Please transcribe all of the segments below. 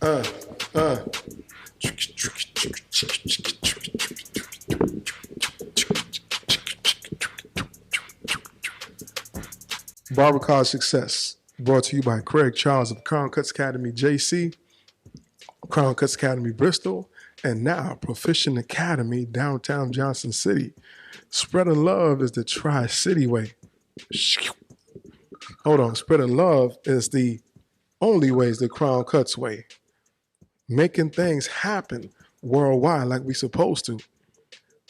Uh, uh. Barber College Success, brought to you by Craig Charles of Crown Cutz Academy, JC, Crown Cutz Academy, Bristol, and now Proficient Academy, downtown Johnson City. Spreading love is the Tri-City way. Hold on, spreading love is the only way, is the Crown Cutz way. Making things happen worldwide like we supposed to.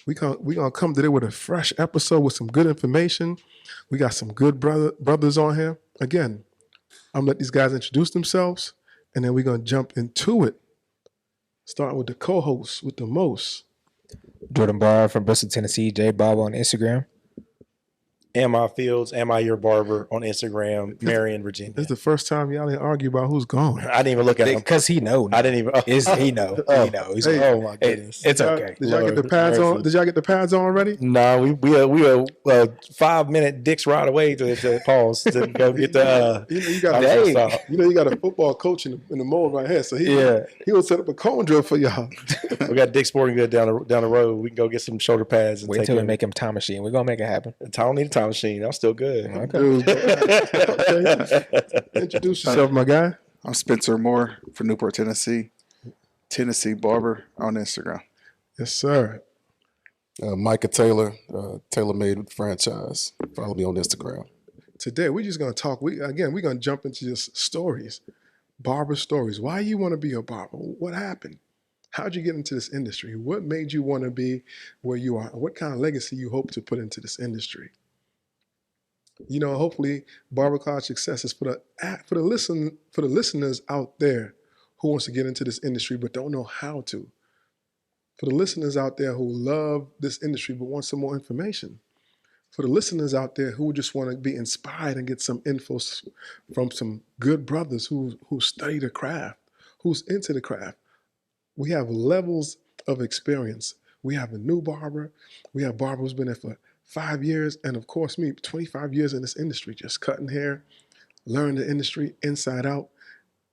We gonna come today with a fresh episode with some good information. We got some good brothers on here. Again, I'm gonna let these guys introduce themselves, and then we're gonna jump into it. Starting with the co-host with the most. Jordan Barr from Bristol, Tennessee. J Bob on Instagram. Ammi Fields, Am I Your Barber on Instagram, Marion, Virginia. This is the first time y'all didn't argue about who's going. I didn't even look at him Because he know. I didn't even. He know. He knows. Hey, oh my goodness. It's okay. Did y'all get the pads on? Did y'all get the pads on already? No, we are 5-minute dicks ride away to pause to go get the. You got a football coach in the mold right here, so he will set up a cone drill for y'all. We got Dick's Sporting Good down the road. We can go get some shoulder pads. And Wait till we make him time machine. We're gonna make it happen. I don't need a time machine. I'm still good. Okay. Introduce yourself, my guy. I'm Spencer Moore from Newport, Tennessee. Tennessee Barber on Instagram. Yes, sir. Micah Taylor, Taylor Made Franchise. Follow me on Instagram. Today, we're just going to talk. We're going to jump into just stories, barber stories. Why you want to be a barber? What happened? How'd you get into this industry? What made you want to be where you are? What kind of legacy you hope to put into this industry? You know, hopefully, Barber College Success is for the listeners out there who wants to get into this industry but don't know how to. For the listeners out there who love this industry but want some more information. For the listeners out there who just want to be inspired and get some info from some good brothers who study the craft, who's into the craft. We have levels of experience. We have a new barber. We have barber who's been there for 5 years, and of course me, 25 years in this industry, just cutting hair, learning the industry inside out,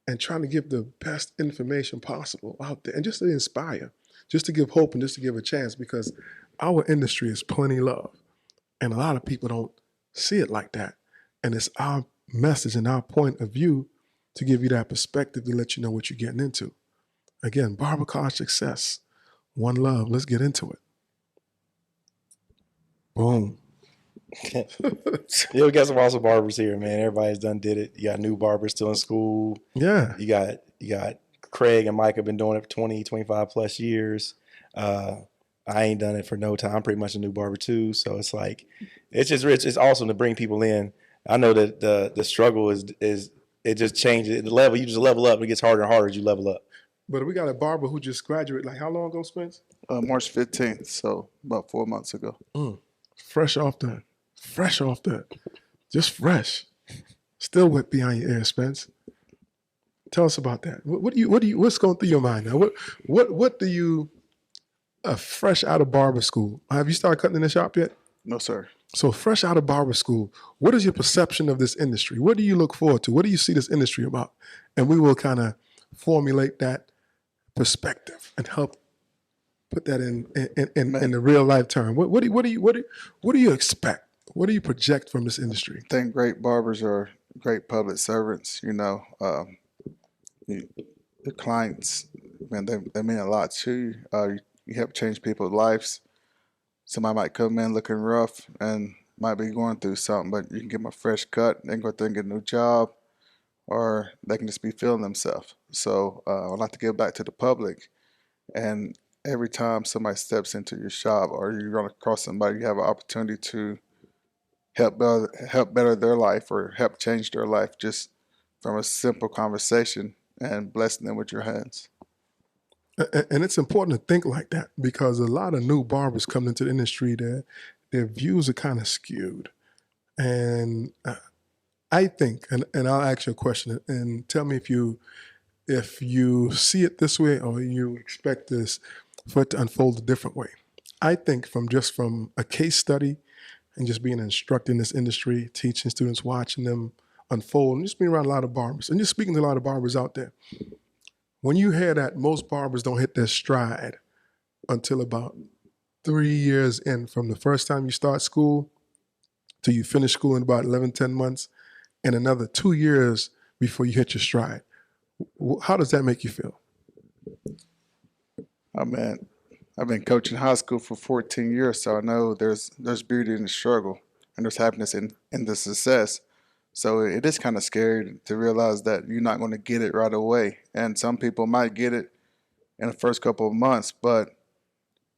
and trying to give the best information possible out there, and just to inspire, just to give hope, and just to give a chance, because our industry is plenty love, and a lot of people don't see it like that, and it's our message and our point of view to give you that perspective to let you know what you're getting into. Again, Barber College Success, one love. Let's get into it. Boom. We got some awesome barbers here, man. Everybody's did it. You got new barbers still in school. Yeah. You got Craig and Micah been doing it for 20, 25 plus years. I ain't done it for no time. I'm pretty much a new barber too. So it's like, it's just rich. It's awesome to bring people in. I know that the struggle is it just changes. The level, you just level up. It gets harder and harder as you level up. But we got a barber who just graduated, like how long ago, Spence? March 15th, so about 4 months ago. Fresh off that. Just fresh. Still wet behind your ear, Spence. Tell us about that. What's going through your mind now? What do you, fresh out of barber school, have you started cutting in the shop yet? No, sir. So fresh out of barber school, what is your perception of this industry? What do you look forward to? What do you see this industry about? And we will kind of formulate that perspective and help put that in the real life term. What do you expect? What do you project from this industry? I think great barbers are great public servants. You know, the clients, man, they mean a lot to you. You help change people's lives. Somebody might come in looking rough and might be going through something, but you can give them a fresh cut. They can go there and get a new job, or they can just be feeling themselves. So I'd like to give back to the public. And every time somebody steps into your shop or you run across somebody, you have an opportunity to help better their life or help change their life just from a simple conversation and blessing them with your hands. And it's important to think like that, because a lot of new barbers come into the industry that their views are kind of skewed. And I think, and I'll ask you a question and tell me if you see it this way or you expect this for it to unfold a different way. I think from a case study and just being an instructor in this industry, teaching students, watching them unfold, and just being around a lot of barbers and just speaking to a lot of barbers out there. when you hear that most barbers don't hit their stride until about 3 years in, from the first time you start school till you finish school in about 11, 10 months, and another 2 years before you hit your stride. How does that make you feel? Oh man, I've been coaching high school for 14 years, so I know there's beauty in the struggle and there's happiness in the success. So it is kind of scary to realize that you're not going to get it right away. And some people might get it in the first couple of months, but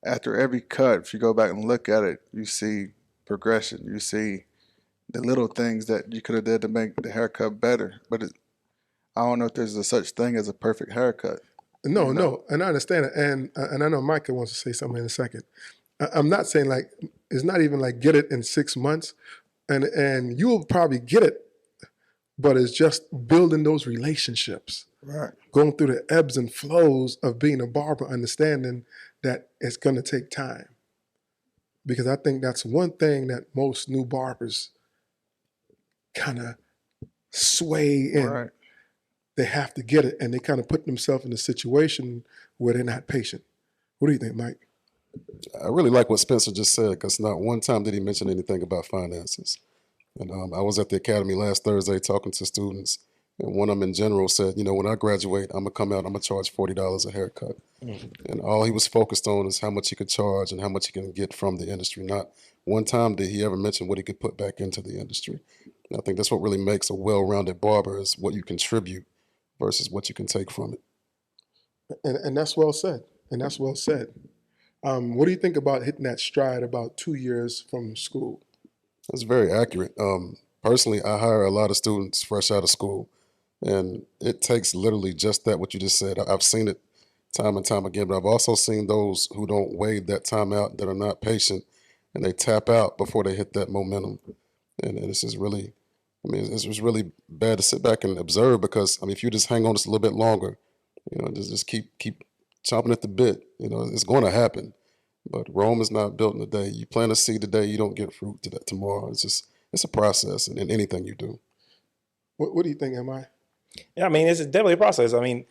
after every cut, if you go back and look at it, you see progression. You see the little things that you could have did to make the haircut better. But I don't know if there's a such thing as a perfect haircut. No, no, and I understand it, and I know Micah wants to say something in a second. I'm not saying like it's not even like get it in 6 months, and you'll probably get it, but it's just building those relationships, Right. going through the ebbs and flows of being a barber, understanding that it's going to take time. Because I think that's one thing that most new barbers kind of sway in. Right. They have to get it, and they kind of put themselves in a situation where they're not patient. What do you think, Mike? I really like what Spencer just said, because not one time did he mention anything about finances. And I was at the academy last Thursday talking to students, and one of them in general said, you know, when I graduate, I'm going to come out, I'm going to charge $40 a haircut. And all he was focused on is how much he could charge and how much he can get from the industry. Not one time did he ever mention what he could put back into the industry. And I think that's what really makes a well-rounded barber, is what you contribute versus what you can take from it. And that's well said. And that's well said. What do you think about hitting that stride about 2 years from school? That's very accurate. Personally, I hire a lot of students fresh out of school, and it takes literally just that, what you just said. I've seen it time and time again, but I've also seen those who don't wait that time out, that are not patient, and they tap out before they hit that momentum. And it's just really, I mean, it's just really bad to sit back and observe, because, I mean, if you just hang on just a little bit longer, you know, just keep chomping at the bit, you know, it's going to happen. But Rome is not built in a day. You plant a seed today, you don't get fruit tomorrow. It's a process in anything you do. What do you think, Ammi? Yeah, I mean, it's definitely a process. I mean,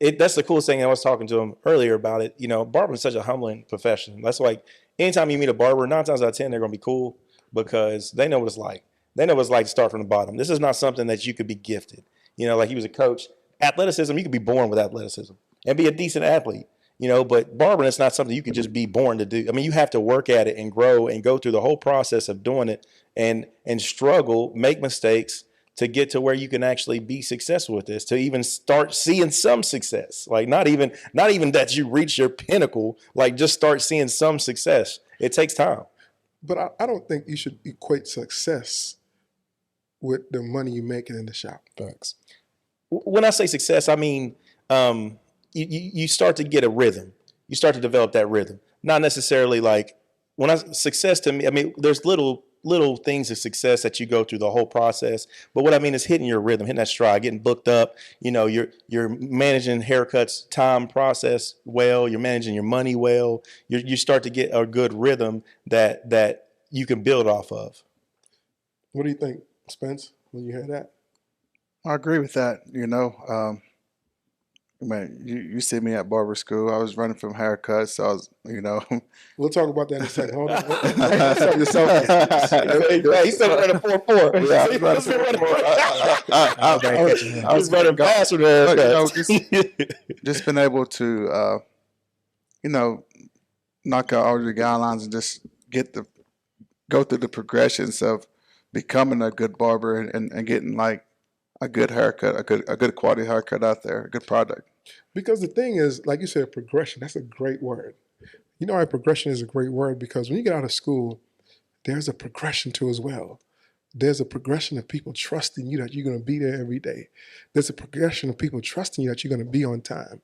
that's the coolest thing. I was talking to him earlier about it. You know, barbering is such a humbling profession. That's like anytime you meet a barber, 9 times out of 10, they're going to be cool because they know what it's like. They know what it's like to start from the bottom. This is not something that you could be gifted. You know, like he was a coach. Athleticism, you could be born with athleticism and be a decent athlete. You know, but barbering, it's not something you can just be born to do. I mean, you have to work at it and grow and go through the whole process of doing it and struggle, make mistakes to get to where you can actually be successful with this, to even start seeing some success. Like not even that you reach your pinnacle, like just start seeing some success. It takes time. But I don't think you should equate success with the money you're making in the shop. Thanks. When I say success, I mean, you start to get a rhythm. You start to develop that rhythm. Not necessarily like success to me, I mean, there's little things of success that you go through the whole process. But what I mean is hitting your rhythm, hitting that stride, getting booked up. You know, you're managing haircuts, time process well. You're managing your money well. You start to get a good rhythm that you can build off of. What do you think, Spence, when you hear that? I agree with that. You know, man, you see me at barber school. I was running from haircuts. So I was, you know. We'll talk about that in a second. Hold on. He's still running 4-4. Yeah, I was running faster than haircuts. Just been able to, you know, knock out all the guidelines and just go through the progressions of becoming a good barber and getting like a good haircut, a good quality haircut out there, a good product. Because the thing is, like you said, progression, that's a great word. You know why progression is a great word? Because when you get out of school, there's a progression to as well. There's a progression of people trusting you that you're going to be there every day. There's a progression of people trusting you that you're going to be on time.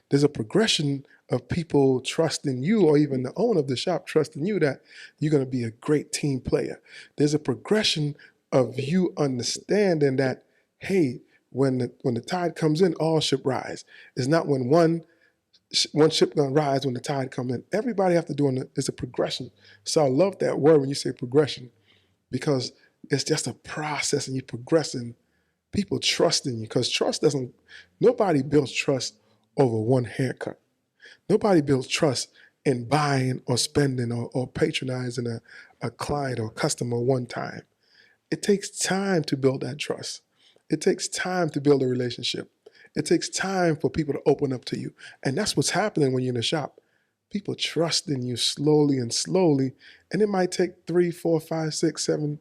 There's a progression of people trusting you, or even the owner of the shop trusting you that you're going to be a great team player. There's a progression of you understanding that, hey, when the tide comes in, all ship rise. It's not when one ship gonna rise when the tide comes in. Everybody have to do it's a progression. So I love that word when you say progression, because it's just a process and you're progressing people trusting you, because nobody builds trust over one haircut. Nobody builds trust in buying or spending or patronizing a client or customer one time. It takes time to build that trust. It takes time to build a relationship. It takes time for people to open up to you. And that's what's happening when you're in the shop. People trust in you slowly and slowly. And it might take 3, 4, 5, 6, 7,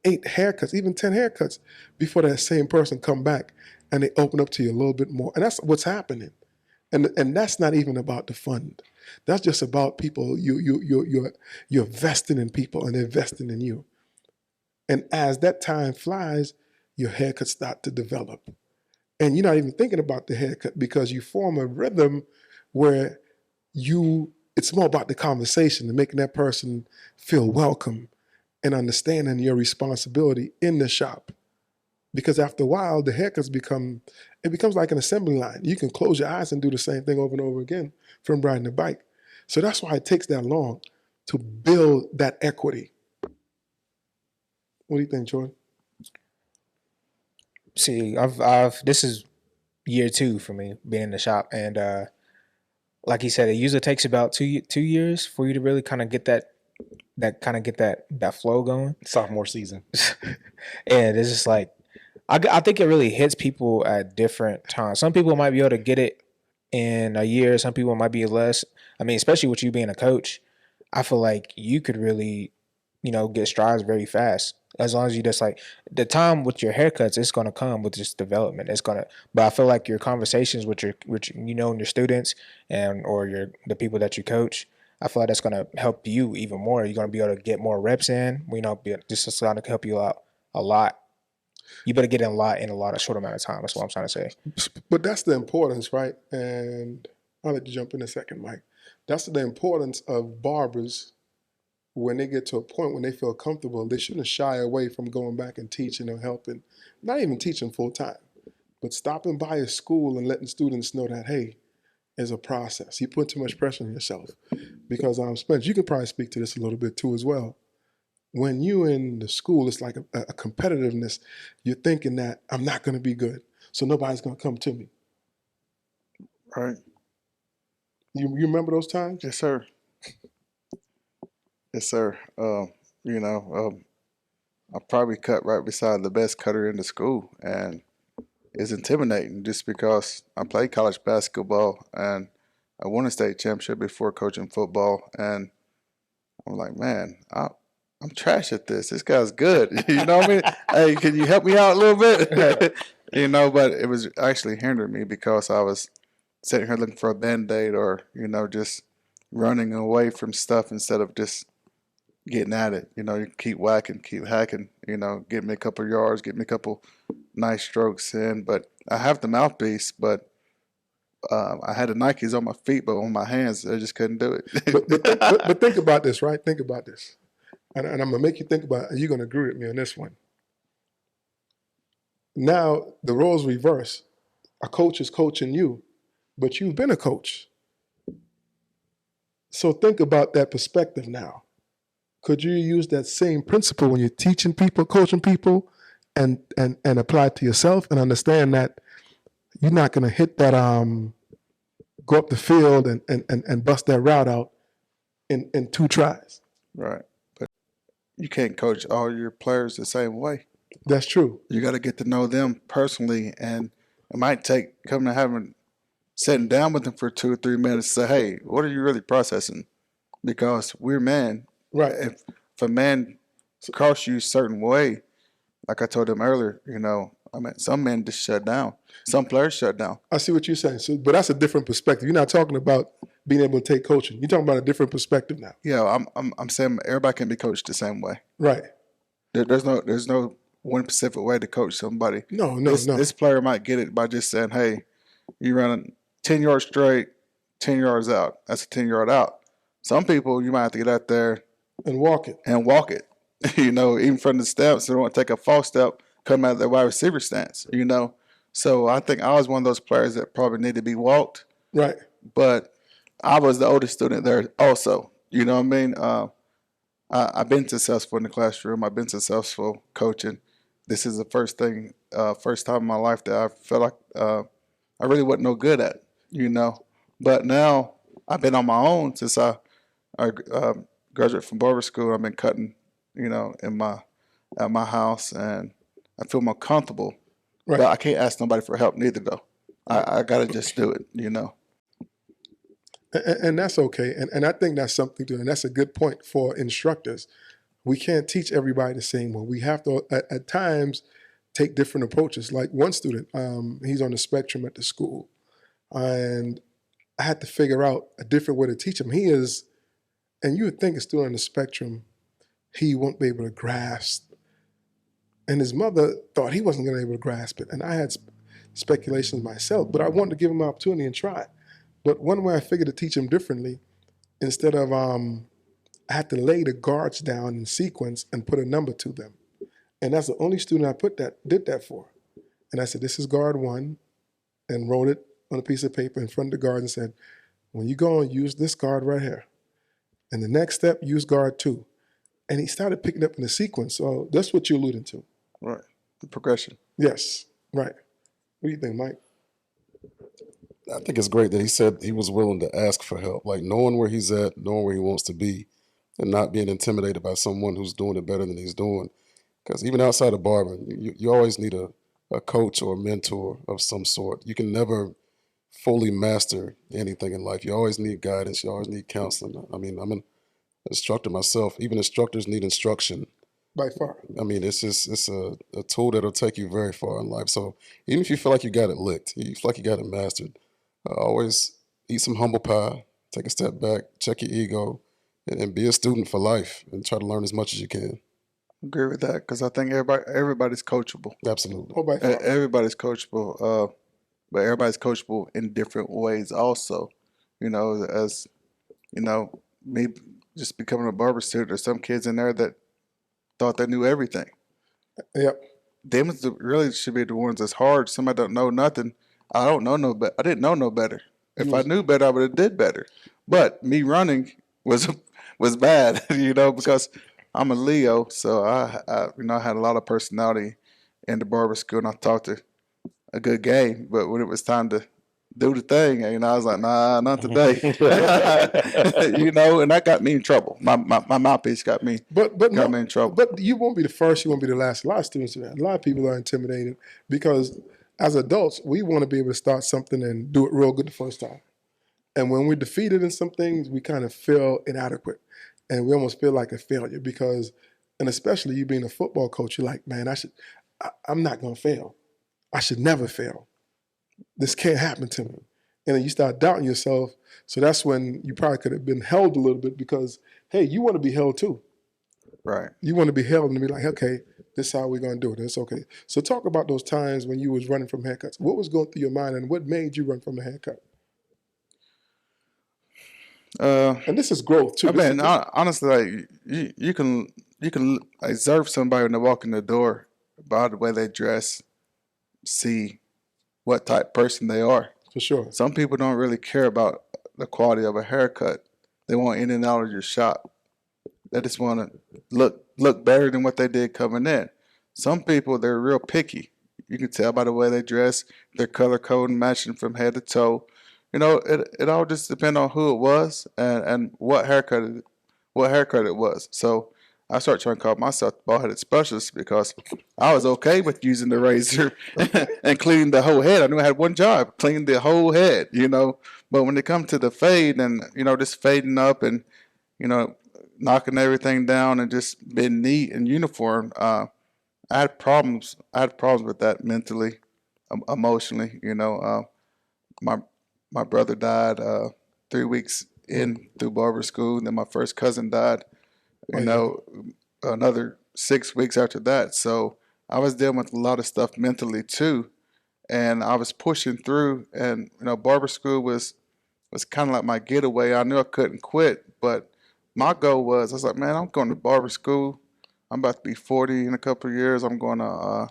8 haircuts, even 10 haircuts before that same person come back and they open up to you a little bit more. And that's what's happening. And that's not even about the fund. That's just about people. You're vesting in people and they're investing in you. And as that time flies, your haircuts start to develop. And you're not even thinking about the haircut because you form a rhythm where it's more about the conversation and making that person feel welcome and understanding your responsibility in the shop. Because after a while, the haircuts becomes like an assembly line. You can close your eyes and do the same thing over and over again from riding a bike. So that's why it takes that long to build that equity. What do you think, Jordan? See, this is year 2 for me being in the shop, and like he said, it usually takes about 2 years for you to really kind of get that flow going. Sophomore season. And it's just like I think it really hits people at different times. Some people might be able to get it in a year. Some people might be less. I mean, especially with you being a coach, I feel like you could really, get strides very fast. As long as you just like the time with your haircuts, it's going to come with this development. But I feel like your conversations with your and your students or the people that you coach, I feel like that's going to help you even more. You're going to be able to get more reps in. This is going to help you out a lot. You better get in a lot of short amount of time. That's what I'm trying to say. But that's the importance, right? And I'll let you jump in a second, Mike. That's the importance of barbers. When they get to a point when they feel comfortable, they shouldn't shy away from going back and teaching or helping, not even teaching full time, but stopping by a school and letting students know that, hey, there's a process. You put too much pressure on yourself. Because Spence, you could probably speak to this a little bit too as well. When you in the school, it's like a competitiveness. You're thinking that I'm not going to be good, so nobody's going to come to me. Right. You remember those times? Yes, sir. Yes, sir. I probably cut right beside the best cutter in the school, and it's intimidating just because I played college basketball and I won a state championship before coaching football, and I'm like, man, I'm trash at this. This guy's good. You know what I mean? Hey, can you help me out a little bit? But it was actually hindering me because I was sitting here looking for a Band-Aid or, just running away from stuff instead of just getting at it. You keep whacking, keep hacking, get me a couple yards, get me a couple nice strokes in. But I have the mouthpiece, but I had the Nikes on my feet, but on my hands, I just couldn't do it. but think about this, right? Think about this. And I'm going to make you think about it, and you're going to agree with me on this one. Now, the roles reverse. A coach is coaching you, but you've been a coach. So think about that perspective now. Could you use that same principle when you're teaching people, coaching people, and apply it to yourself and understand that you're not going to hit that, go up the field and bust that route out in 2 tries? Right. But you can't coach all your players the same way. That's true. You got to get to know them personally, and it might take sitting down with them for 2 or 3 minutes to say, hey, what are you really processing? Because we're men. Right. If a man cross you a certain way, like I told him earlier, some men just shut down. Some players shut down. I see what you're saying. But that's a different perspective. You're not talking about being able to take coaching. You're talking about a different perspective now. Yeah, I'm saying everybody can be coached the same way. Right. There's no one specific way to coach somebody. No. This player might get it by just saying, hey, you run 10 yards straight, 10 yards out. That's a 10-yard out. Some people, you might have to get out there and walk it. Even from the steps, they don't want to take a false step, come out of their wide receiver stance, So I think I was one of those players that probably need to be walked. Right. But I was the oldest student there also. You know what I mean? I've been successful in the classroom. I've been successful coaching. this is the first time in my life that I felt like I really wasn't no good at, But now I've been on my own since I graduated from barber school. I've been cutting, at my house, and I feel more comfortable. Right. But I can't ask nobody for help neither, though. I gotta just do it, And that's okay. And I think that's something to, and that's a good point for instructors. We can't teach everybody the same way. We have to, at times, take different approaches. Like one student, he's on the spectrum at the school, and I had to figure out a different way to teach him. He is, and you would think a student on the spectrum, he won't be able to grasp. And his mother thought he wasn't going to be able to grasp it. And I had speculations myself, but I wanted to give him an opportunity and try. But one way I figured to teach him differently, instead of, I had to lay the guards down in sequence and put a number to them. And that's the only student I did that for. And I said, this is guard 1, and wrote it on a piece of paper in front of the guard and said, when you go and use this guard right here. And the next step, use guard 2. And he started picking up in the sequence. So that's what you're alluding to. Right. The progression. Yes, right. What do you think, Mike? I think it's great that he said he was willing to ask for help, like knowing where he's at, knowing where he wants to be, and not being intimidated by someone who's doing it better than he's doing. Because even outside of barbering, you always need a coach or a mentor of some sort. You can never fully master anything in life. You always need guidance. You always need counseling. I mean, I'm an instructor myself. Even instructors need instruction. By far. I mean, it's a tool that'll take you very far in life. So even if you feel like you got it licked, you feel like you got it mastered, always eat some humble pie, take a step back, check your ego, and be a student for life and try to learn as much as you can. Agree with that, because I think everybody's coachable. Absolutely. Oh, by far. Everybody's coachable, but everybody's coachable in different ways also. As, me just becoming a barber student, there's some kids in there that thought they knew everything. Yep. Them really should be the ones that's hard. Somebody don't know nothing. I don't know no better. I didn't know no better. If I knew better, I would have did better. But me running was bad, because I'm a Leo, so I had a lot of personality in the barber school, and I talked a good game. But when it was time to do the thing, I was like, nah, not today. And that got me in trouble. My mouthpiece got me me in trouble. But you won't be the first, you won't be the last. A lot of students do that. A lot of people are intimidated because as adults, we want to be able to start something and do it real good the first time. And when we're defeated in some things, we kind of feel inadequate. And we almost feel like a failure because, and especially you being a football coach, you're like, man, I'm not going to fail. I should never fail. This can't happen to me. And then you start doubting yourself. So that's when you probably could have been held a little bit because, hey, you want to be held too. Right. You want to be held and be like, okay, this is how we're going to do it. It's okay. So talk about those times when you was running from haircuts. What was going through your mind and what made you run from a haircut? And this is growth too. Honestly, like, you can observe somebody when they walk in the door by the way they dress, see what type of person they are. For sure. Some people don't really care about the quality of a haircut. They want in and out of your shop. They just want to look better than what they did coming in. Some people, they're real picky. You can tell by the way they dress, their color code matching from head to toe. It all just depends on who it was and what haircut it was. So I started trying to call myself the bald-headed specialist because I was okay with using the razor and cleaning the whole head. I knew I had one job, clean the whole head, But when it comes to the fade and, just fading up and, knocking everything down and just being neat and uniform, I had problems. I had problems with that mentally, emotionally. My brother died 3 weeks in through barber school. And then my first cousin died, another 6 weeks after that. So I was dealing with a lot of stuff mentally too. And I was pushing through and, barber school was kind of like my getaway. I knew I couldn't quit, but my goal I was like, man, I'm going to barber school. I'm about to be 40 in a couple of years. I'm going to,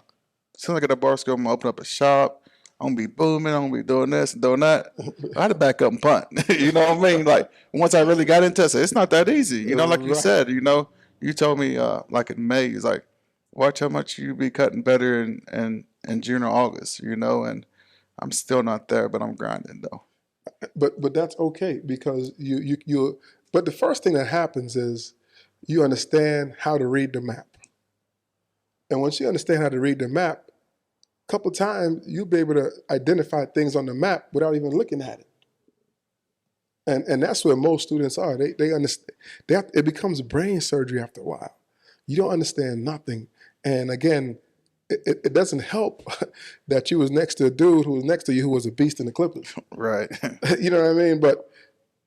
as soon as I get to barber school, I'm going to open up a shop. I'm going to be booming. I'm going to be doing this and doing that. I had to back up and punt. You know what I mean? Like, once I really got into it, it's not that easy. Like you said, you told me, like in May, it's like, watch how much you be cutting better in June or August, and I'm still not there, but I'm grinding though. But that's okay because you. But the first thing that happens is you understand how to read the map, and once you understand how to read the map, a couple times you'll be able to identify things on the map without even looking at it. And that's where most students are. They understand. It becomes brain surgery after a while. You don't understand nothing, and again, it doesn't help that you was next to a dude who was next to you who was a beast in the Clippers. Right. You know what I mean? But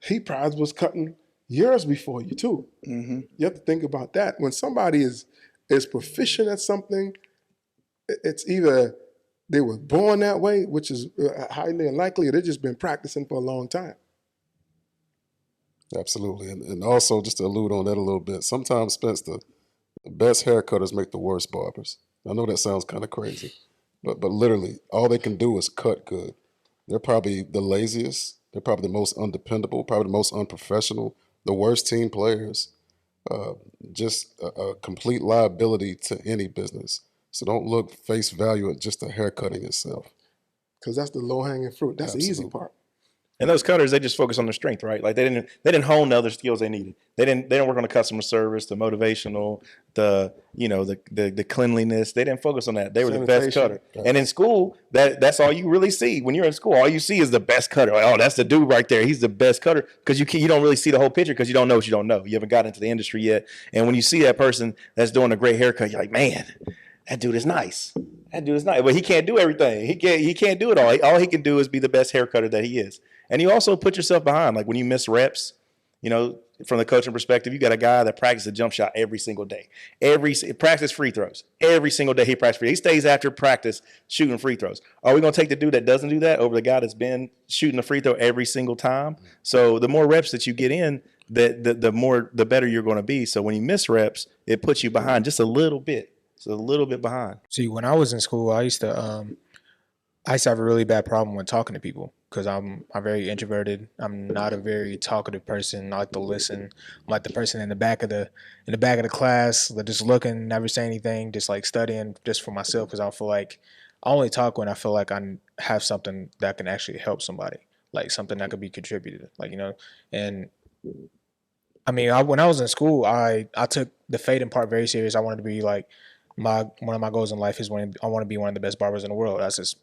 he probably was cutting years before you too. Hmm. You have to think about that. When somebody is proficient at something, it's either they were born that way, which is highly unlikely, or they've just been practicing for a long time. Absolutely. And also, just to allude on that a little bit, sometimes, Spence, the best haircutters make the worst barbers. I know that sounds kind of crazy, but literally, all they can do is cut good. They're probably the laziest. They're probably the most undependable, probably the most unprofessional, the worst team players, just a complete liability to any business. So don't look face value at just the haircutting itself. Because that's the low-hanging fruit. That's the easy Absolutely. part. And those cutters, they just focus on their strength, right? Like they didn't hone the other skills they needed. They didn't work on the customer service, the motivational, the cleanliness. They didn't focus on that. They were the best Sanitation. cutter. And in school, that's all you really see. When you're in school, all you see is the best cutter. Like, oh, that's the dude right there. He's the best cutter, because you don't really see the whole picture because you don't know what you don't know. You haven't got into the industry yet. And when you see that person that's doing a great haircut, you're like, man, that dude is nice. That dude is nice. But he can't do everything. He can't do it all. All he can do is be the best haircutter that he is. And you also put yourself behind. Like when you miss reps, from the coaching perspective, you got a guy that practices a jump shot every single day. Practice free throws. Every single day he practices free. He stays after practice shooting free throws. Are we going to take the dude that doesn't do that over the guy that's been shooting a free throw every single time? So the more reps that you get in, the better you're going to be. So when you miss reps, it puts you behind just a little bit. It's a little bit behind. See, when I was in school, I used to have a really bad problem with talking to people because I'm very introverted. I'm not a very talkative person. I like to listen. I'm like the person in the back of the class, that just looking, never say anything, just like studying just for myself, because I feel like I only talk when I feel like I have something that can actually help somebody, like something that could be contributed, And I mean, when I was in school, I took the fading part very serious. I wanted to be like one of my goals in life is I want to be one of the best barbers in the world. That's just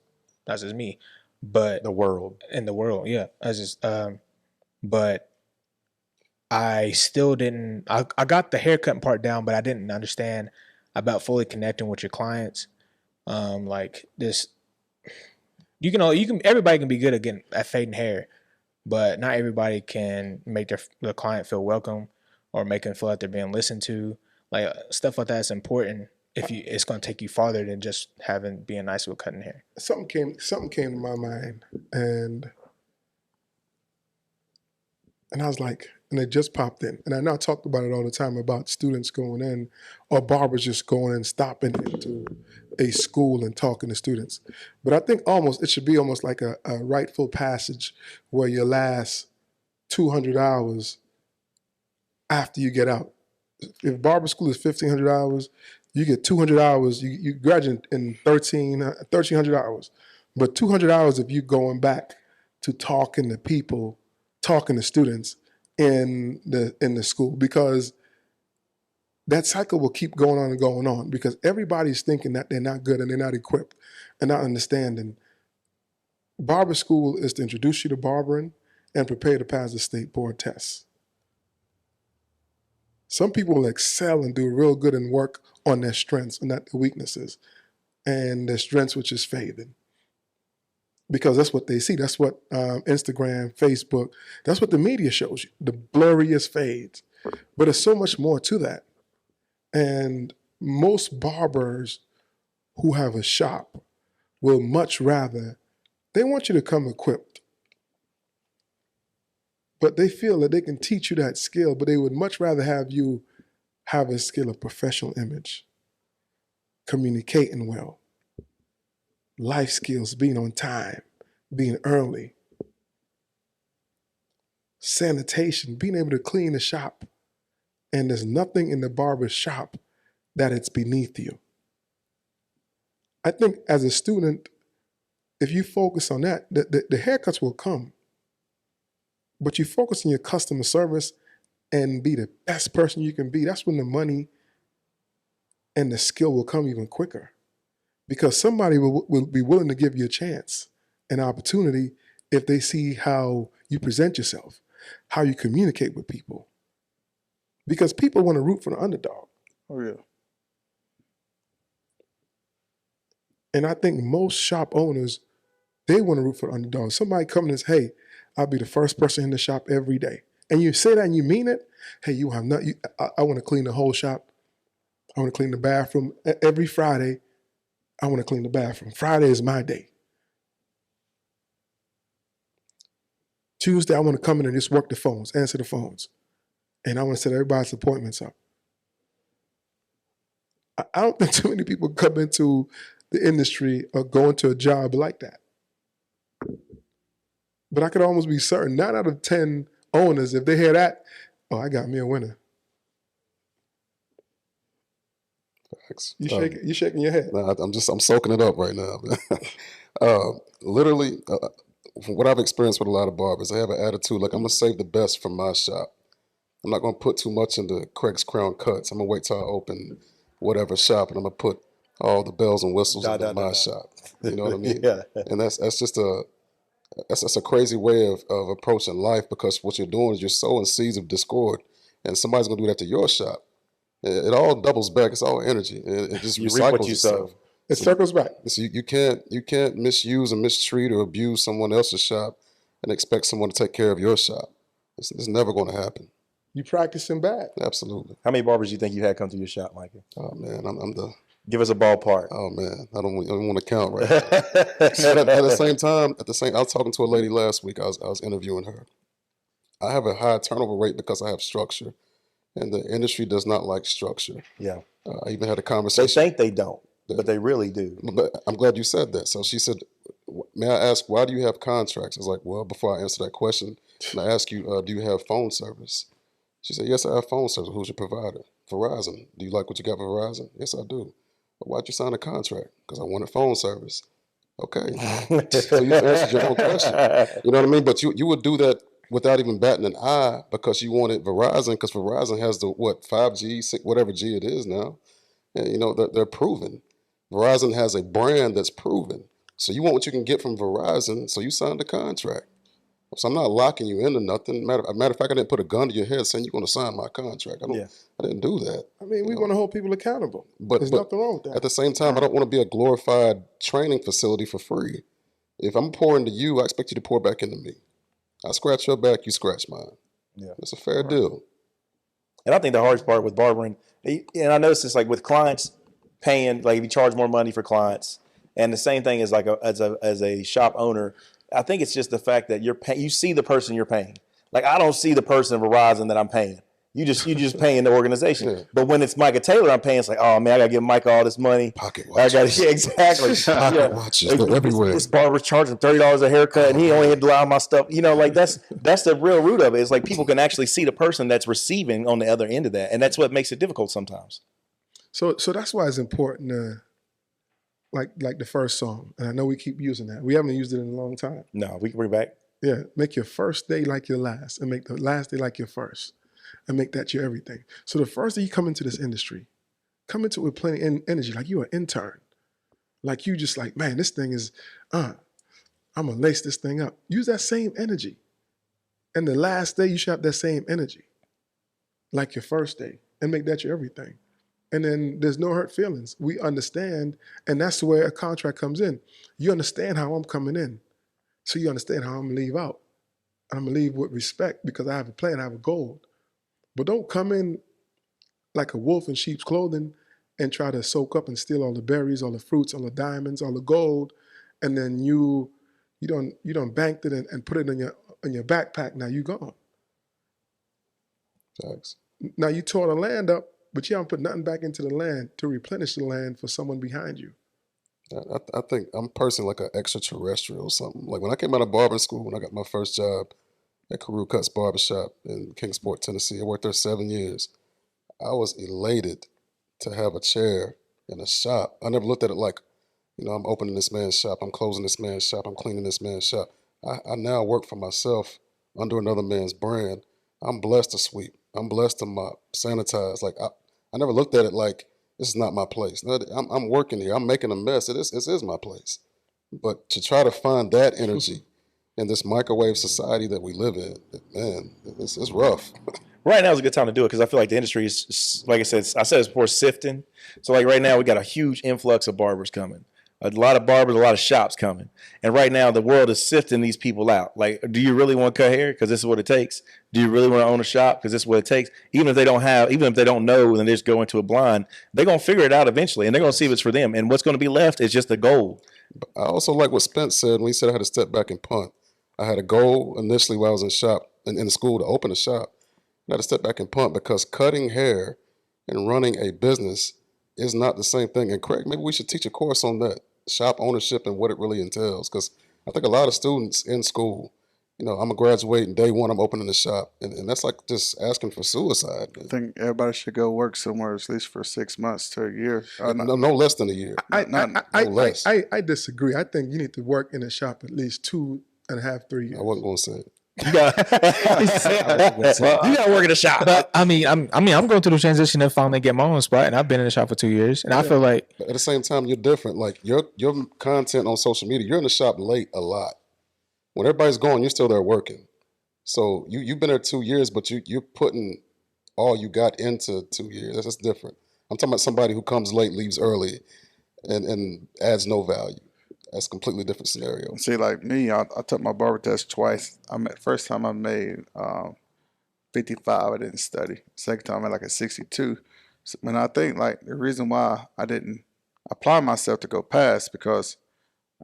me. But The world. in the world, yeah. That's just but I still didn't I got the haircut part down, but I didn't understand about fully connecting with your clients. Like this everybody can be good at fading hair, but not everybody can make the client feel welcome or make them feel like they're being listened to. Like stuff like that's important. It's going to take you farther than just being nice with cutting hair. Something came to my mind, and I was like, and it just popped in. And I know I talked about it all the time about students going in, or barbers just going and stopping into a school and talking to students. But I think it should be almost like a rightful passage where your last 200 hours after you get out. If barber school is 1,500 hours, you get 200 hours. You graduate in 1,300 hours. But 200 hours of you going back to talking to people, talking to students in the school, because that cycle will keep going on and going on, because everybody's thinking that they're not good and they're not equipped and not understanding. Barber school is to introduce you to barbering and prepare to pass the state board tests. Some people will excel and do real good and work on their strengths and not their weaknesses, and their strengths, which is fading. Because that's what they see. That's what Instagram, Facebook, that's what the media shows you, the blurriest fades. But there's so much more to that. And most barbers who have a shop will much rather, they want you to come equipped. But they feel that they can teach you that skill, but they would much rather have you have a skill of professional image, communicating well, life skills, being on time, being early, sanitation, being able to clean the shop. And there's nothing in the barber's shop that it's beneath you. I think as a student, if you focus on that, the haircuts will come. But you focus on your customer service and be the best person you can be. That's when the money and the skill will come even quicker. Because somebody will be willing to give you a chance, an opportunity, if they see how you present yourself, how you communicate with people. Because people want to root for the underdog. Oh yeah. And I think most shop owners, they want to root for the underdog. Somebody coming and says, hey, I'll be the first person in the shop every day. And you say that and you mean it. Hey, you have not. I want to clean the whole shop. I want to clean the bathroom every Friday. I want to clean the bathroom. Friday is my day. Tuesday, I want to come in and just work the phones, answer the phones. And I want to set everybody's appointments up. I don't think too many people come into the industry or go into a job like that. But I could almost be certain, 9 out of 10 owners, if they hear that, oh, I got me a winner. Facts. You shaking your head. Nah, I'm soaking it up right now. Literally, from what I've experienced with a lot of barbers, I have an attitude like I'm gonna save the best from my shop. I'm not gonna put too much into Craig's Crown Cutz. I'm gonna wait till I open whatever shop, and I'm gonna put all the bells and whistles into my shop. You know what I mean? Yeah. And that's just a crazy way of approaching life, because what you're doing is you're sowing seeds of discord, and somebody's gonna do that to your shop. It all doubles back. It's all energy. It just You reap what recycles you itself. sow. It circles back. So you can't misuse and mistreat or abuse someone else's shop and expect someone to take care of your shop. It's never going to happen. You practicing bad. Absolutely. How many barbers do you think you had come to your shop, Micah? Oh man, I'm the. Give us a ballpark. Oh man, I don't want to count right now. at the same time, I was talking to a lady last week. I was interviewing her. I have a high turnover rate because I have structure, and the industry does not like structure. Yeah. I even had a They conversation. think they don't, but they really do. But I'm glad you said that. So she said, may I ask, why do you have contracts? I was like, well, before I answer that question, can I ask you, do you have phone service? She said, yes, I have phone service. Who's your provider? Verizon. Do you like what you got for Verizon? Yes, I do. But why'd you sign a contract? Because I wanted phone service. Okay. So you answered your own question. You know what I mean? But you would do that without even batting an eye because you wanted Verizon, because Verizon has the, 5G, 6, whatever G it is now. And, you know, they're proven. Verizon has a brand that's proven. So you want what you can get from Verizon, so you signed a contract. So I'm not locking you into nothing. Matter of fact, I didn't put a gun to your head saying you're going to sign my contract. I didn't do that. I mean, we want to hold people accountable. But There's nothing wrong with that. At the same time, I don't want to be a glorified training facility for free. If I'm pouring to you, I expect you to pour back into me. I scratch your back, you scratch mine. Yeah. It's a fair deal. And I think the hardest part with barbering, and I notice this like with clients paying, like if you charge more money for clients, and the same thing as like as a shop owner, I think it's just the fact that you see the person you're paying. Like I don't see the person of Verizon that I'm paying. You just paying the organization. Yeah. But when it's Micah Taylor, I'm paying. It's like, oh man, I gotta give Micah all this money. Pocket watches. Exactly. Pocket watches. They're everywhere. This barber's charging $30 a haircut, and he only had to allow my stuff. You know, like that's the real root of it. It's like people can actually see the person that's receiving on the other end of that, and that's what makes it difficult sometimes. So that's why it's important. Like the first song, and I know we keep using that. We haven't used it in a long time. No, we can bring it back. Yeah, make your first day like your last, and make the last day like your first, and make that your everything. So the first day you come into this industry, come into it with plenty of energy, like you're an intern. Like you just like, man, this thing is, I'm gonna lace this thing up. Use that same energy. And the last day you should have that same energy, like your first day, and make that your everything. And then there's no hurt feelings. We understand, and that's where a contract comes in. You understand how I'm coming in, so you understand how I'm gonna leave out. I'm gonna leave with respect because I have a plan, I have a goal. But don't come in like a wolf in sheep's clothing and try to soak up and steal all the berries, all the fruits, all the diamonds, all the gold, and then you don't banked it and put it in your backpack. Now you gone. Thanks. Now you tore the land up, but you haven't put nothing back into the land to replenish the land for someone behind you. I think I'm personally like an extraterrestrial or something. Like when I came out of barber school, when I got my first job at Crown Cutz Barbershop in Kingsport, Tennessee, I worked there 7 years. I was elated to have a chair in a shop. I never looked at it like, I'm opening this man's shop, I'm closing this man's shop, I'm cleaning this man's shop. I now work for myself under another man's brand. I'm blessed to sweep. I'm blessed to mop, sanitize. Like I never looked at it like this is not my place. No, I'm working here. I'm making a mess. This is my place. But to try to find that energy in this microwave society that we live in, man, it's rough. Right now is a good time to do it because I feel like the industry is, like I said it before, sifting. So like right now we got a huge influx of barbers coming. A lot of barbers, a lot of shops coming. And right now the world is sifting these people out. Like, do you really want to cut hair? Because this is what it takes. Do you really want to own a shop? Because this is what it takes. Even if they don't know, and they just go into a blind, they're going to figure it out eventually. And they're going to see if it's for them. And what's going to be left is just the gold. I also like what Spence said when he said I had to step back and punt. I had a goal initially while I was in the school to open a shop. I had to step back and punt because cutting hair and running a business is not the same thing. And Craig, maybe we should teach a course on that. Shop ownership and what it really entails, because I think a lot of students in school, I'm gonna graduate and day one I'm opening the shop, and that's like just asking for suicide. I think everybody should go work somewhere at least for 6 months to a year. No less than a year. Less. I disagree. I think you need to work in a shop at least 2.5, 3 years. I wasn't gonna say it. You got to work in a shop. But I'm going through the transition to finally get my own spot, and I've been in the shop for 2 years, and I feel like But at the same time you're different. Like your content on social media, you're in the shop late a lot. When everybody's gone, you're still there working. So you've been there 2 years, but you're putting all you got into 2 years. That's different. I'm talking about somebody who comes late, leaves early, and adds no value. That's a completely different scenario. See, like me, I took my barber test twice. First time I made 55. I didn't study. Second time I made like a 62. And I think like the reason why I didn't apply myself to go past because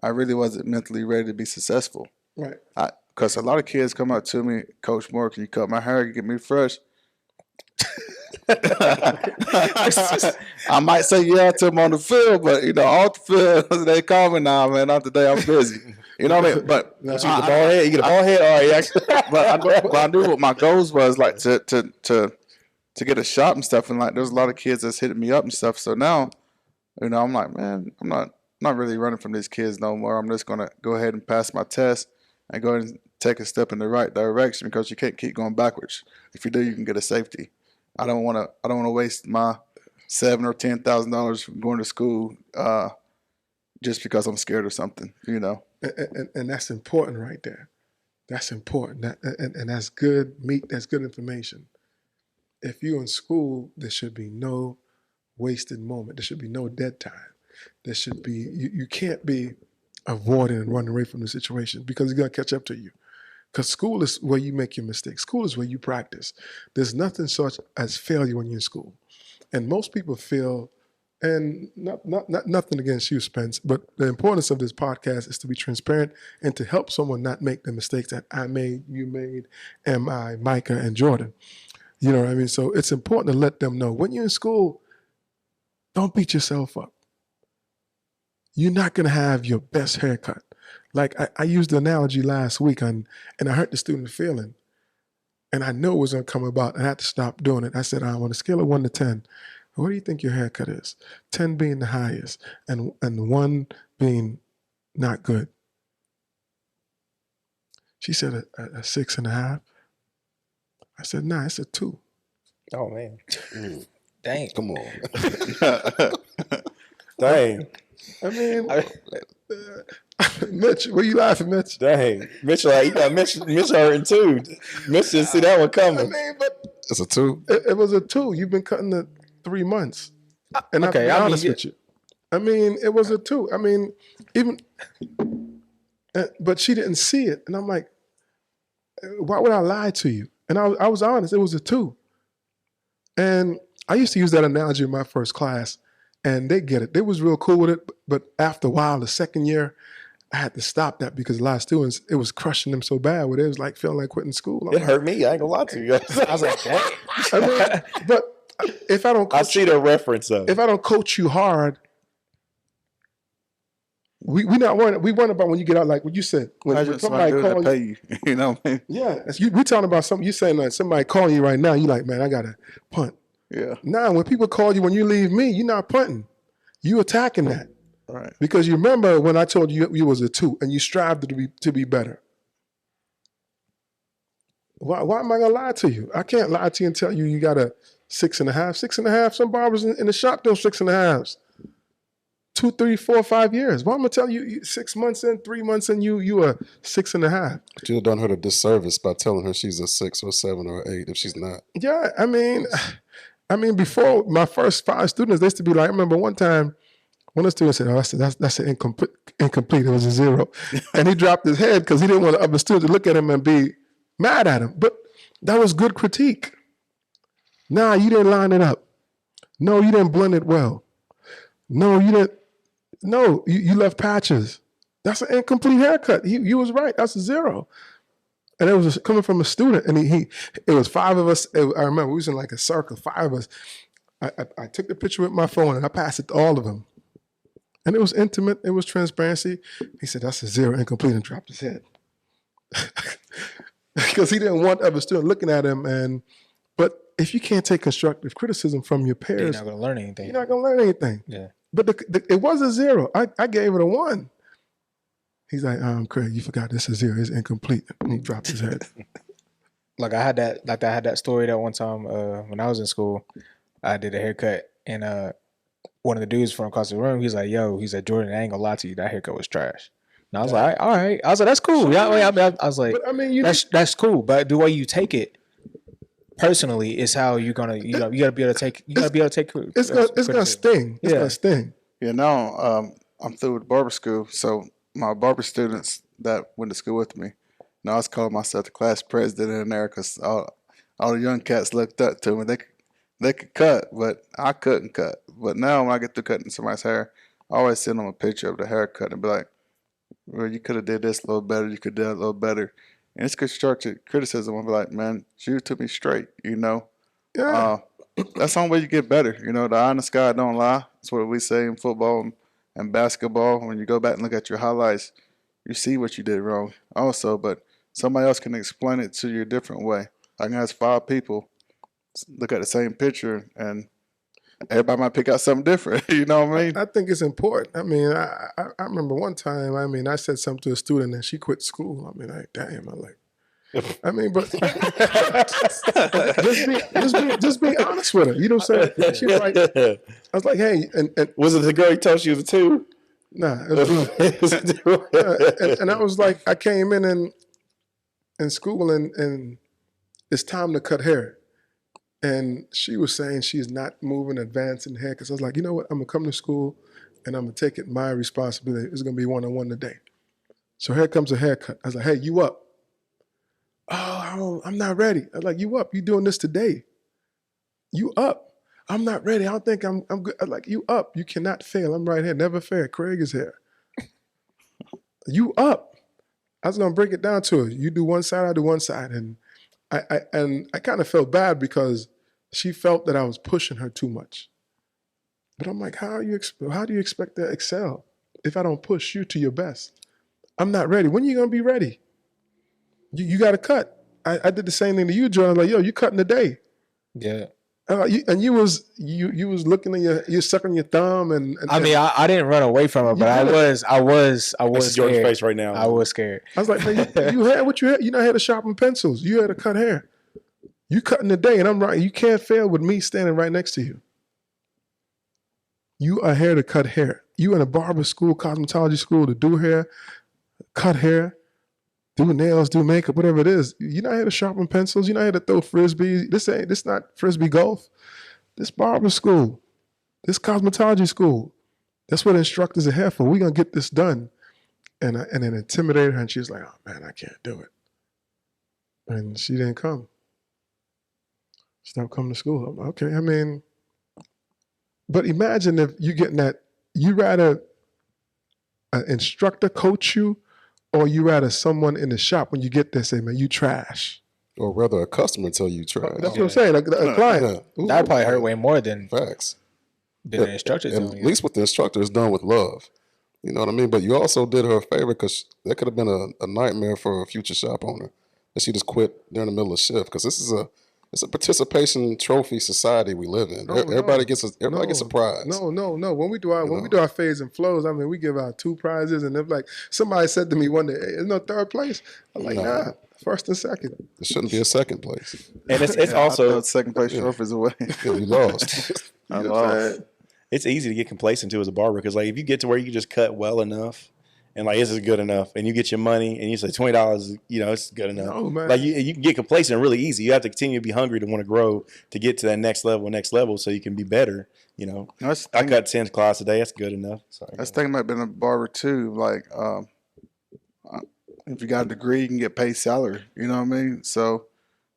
I really wasn't mentally ready to be successful. Right. Because a lot of kids come up to me, Coach Moore, can you cut my hair, get me fresh? I might say yeah to them on the field, but off the field, they call me now, man. Not today, I'm busy. You know what I mean? But you get a ball head. All right, yeah. but I knew what my goals was, like to get a shop and stuff. And like, there's a lot of kids that's hitting me up and stuff. So now, I'm like, man, I'm not really running from these kids no more. I'm just gonna go ahead and pass my test and go ahead and take a step in the right direction because you can't keep going backwards. If you do, you can get a safety. I don't want to waste my $7,000 or $10,000 going to school just because I'm scared of something, And that's important right there. That's important. And that's good meat. That's good information. If you're in school, there should be no wasted moment. There should be no dead time. There should be you can't be avoiding and running away from the situation because it's gonna catch up to you. Because school is where you make your mistakes. School is where you practice. There's nothing such as failure when you're in school. And most people fail, and not nothing against you, Spence, but the importance of this podcast is to be transparent and to help someone not make the mistakes that I made, you made, Ammi, Micah, and Jordan. You know what I mean? So it's important to let them know when you're in school, don't beat yourself up. You're not going to have your best haircut. Like I used the analogy last week and I hurt the student feeling. And I knew it was going to come about. And I had to stop doing it. I said, on a scale of 1 to 10, what do you think your haircut is? 10 being the highest and 1 being not good. She said a 6.5. I said, nah, it's a 2. Oh, man. dang. Come on. Dang. I mean, Mitch, what are you laughing, Mitch? Dang. Mitch hurting too. Mitch didn't see that one I coming. mean, but It's a 2. it was a 2. You've been cutting the 3 months. And Okay, I'll be I mean, honest with you. I mean, it was a 2. I mean, even, but she didn't see it. And I'm like, why would I lie to you? And I was honest, it was a 2. And I used to use that analogy in my first class, and they get it. They was real cool with it, but after a while, the second year, I had to stop that because a lot of students, it was crushing them so bad where it was like feeling like quitting school. It hurt me. I ain't gonna lie to you. I was like, dang. I mean, but if I don't, I see the reference of it. if I don't coach you hard, we not worrying. We worrying about when you get out, like what you said. I When just somebody want to calls pay you. You know what I mean? yeah, we talking about something. You saying like somebody calling you right now. You like, man, I gotta punt. Yeah. Nah, when people call you when you leave me, you're not punting. You attacking that. Right. Because you remember when I told you you was a 2 and you strived to be better. Why am I gonna lie to you? I can't lie to you and tell you you got a 6.5. 6.5. Some barbers in the shop do 6.5s. 2, 3, 4, 5 years. Why am I gonna tell you 6 months in, 3 months in, you are 6.5? But you've done her a disservice by telling her she's a 6 or 7 or 8 if she's not. Yeah, I mean, before my first 5 students, they used to be like, I remember one time, one of the students said, "Oh, that's an incomplete. It was a 0," and he dropped his head because he didn't want the other students to look at him and be mad at him. But that was good critique. Nah, you didn't line it up. No, you didn't blend it well. No, you didn't. No, you left patches. That's an incomplete haircut. You was right. That's a 0. And it was coming from a student, and it was 5 of us. I remember we was in like a circle, 5 of us. I took the picture with my phone and I passed it to all of them. And it was intimate. It was transparency. He said, "That's a 0, incomplete," and dropped his head. Because he didn't want other students looking at him. But if you can't take constructive criticism from your peers, You're not going to learn anything. you're not going to learn anything. Yeah. But it was a 0. I gave it a 1. He's like, Craig, you forgot this is 0. It's incomplete. And he dropped his head. Like I had that story that one time when I was in school. I did a haircut, and one of the dudes from across the room, he's like, "Yo," he said, "Jordan, I ain't gonna lie to you, that haircut was trash." And I was like, "All right." I was like, "That's cool." Yeah, I was like, But I mean, that's cool. But the way you take it personally is how you're gonna you gotta be able to take it's gonna criticism. sting. It's gonna sting. Yeah, now I'm through with barber school, so my barber students that went to school with me, now I was calling myself the class president in there because all the young cats looked up to me. They could cut, but I couldn't cut. But now when I get through cutting somebody's hair, I always send them a picture of the haircut and be like, "Well, you could have did this a little better. You could do that a little better." And it's constructive criticism. I'll be like, "Man, shoot to me straight," you know. Yeah. That's the only way you get better. You know, the eye in the sky don't lie. That's what we say in football and basketball. When you go back and look at your highlights, you see what you did wrong also, but somebody else can explain it to you a different way. I can ask 5 people, look at the same picture, and everybody might pick out something different. You know what I mean? I think it's important. I mean, I remember one time, I said something to a student and she quit school. I mean, like, damn, but just be honest with her. You know what I'm saying? She was like, I was like, hey, and Was it the girl you told she was a 2? nah. It was, and I was like, I came in school and it's time to cut hair. And she was saying she's not moving, advancing hair. Because I was like, you know what? I'm going to come to school and I'm going to take it my responsibility. It's going to be one-on-one today. So here comes a haircut. I was like, hey, you up? Oh, I'm not ready. I was like, you up? You doing this today? You up? I'm not ready. I don't think I'm good. I was like, you up? You cannot fail. I'm right here. Never fail. Craig is here. You up? I was going to break it down to her. You do one side, I do one side. And I kind of felt bad because she felt that I was pushing her too much. But I'm like, how do you expect to excel if I don't push you to your best? I'm not ready. When are you gonna be ready? You got to cut. I did the same thing to you, John. Like, yo, you cutting today? Yeah. You was looking at you're sucking your thumb and I mean, I didn't run away from her, but I was That's George's scared. face right now. I was scared. I was like, man, you had what you had. You know, I had to sharpen pencils. You had to cut hair. You cutting today, and I'm right. You can't fail with me standing right next to you. You are here to cut hair. You in a barber school, cosmetology school to do hair, cut hair, do nails, do makeup, whatever it is. You're not here to sharpen pencils. You're not here to throw frisbees. This not frisbee golf. This barber school. This cosmetology school. That's what instructors are here for. We're gonna get this done. And then intimidated her, and she was like, "Oh man, I can't do it." And she didn't come. Stopped coming to school. I'm like, okay, I mean, but imagine if you getting that. You rather an instructor coach you, or you rather someone in the shop when you get there say, "Man, you trash." Or rather, a customer tell you trash. That's what I'm saying. A client. Yeah. That probably hurt way more than Facts. an instructor At telling you. least with the instructor, it's done with love. You know what I mean? But you also did her a favor because that could have been a nightmare for a future shop owner. And she just quit during the middle of shift because this is it's a participation trophy society we live in. Oh, Everybody no. gets a prize. No. When we do our fades and flows, I mean, we give out 2 prizes, and if like somebody said to me one day, "Hey, "There's no 3rd place," I'm like, No. "Nah, 1st and 2nd." There shouldn't be a second place. And it's I also thought second place trophies away. You lost. I You know what I'm lost. saying? it's easy to get complacent too as a barber because like if you get to where you can just cut well enough and like this is good enough and you get your money and you say $20, it's good enough. No, man. Like you can get complacent really easy. You have to continue to be hungry to want to grow to get to that next level so you can be better. That's I cut 10 class a day. That's good enough. Sorry. That's the thing about being a barber too. Like, if you got a degree, you can get paid salary. You know what I mean? So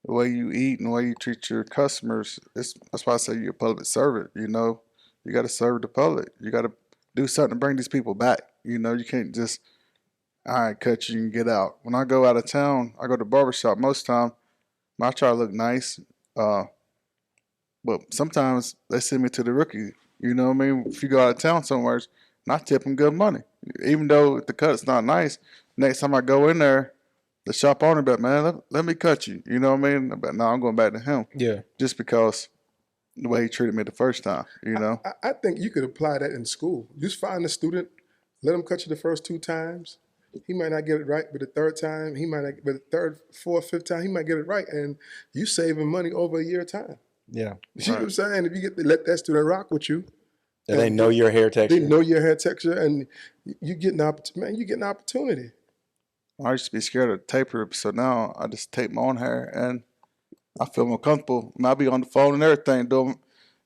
the way you eat and the way you treat your customers, that's why I say you're a public servant. You got to serve the public. You got to do something to bring these people back. You can't just, all right, cut you and get out. When I go out of town, I go to barber shop most time. I try to look nice, but sometimes they send me to the rookie. You know what I mean? If you go out of town somewhere, and I tip them good money, even though the cut's not nice. Next time I go in there, the shop owner, but man, let me cut you. You know what I mean? But no, I'm going back to him. Yeah. Just because the way he treated me the first time. I think you could apply that in school. Just find a student, let him cut you the first 2 times. He might not get it right, but the 3rd time, he might not, but the 3rd, 4th, 5th time, he might get it right, and you saving money over a year time. Yeah. You see what I'm saying? If you get to let that student rock with you, And they know your hair texture. they know your hair texture, and you get an opportunity. I used to be scared of taper, so now I just tape my own hair, and I feel more comfortable. I be on the phone and everything doing,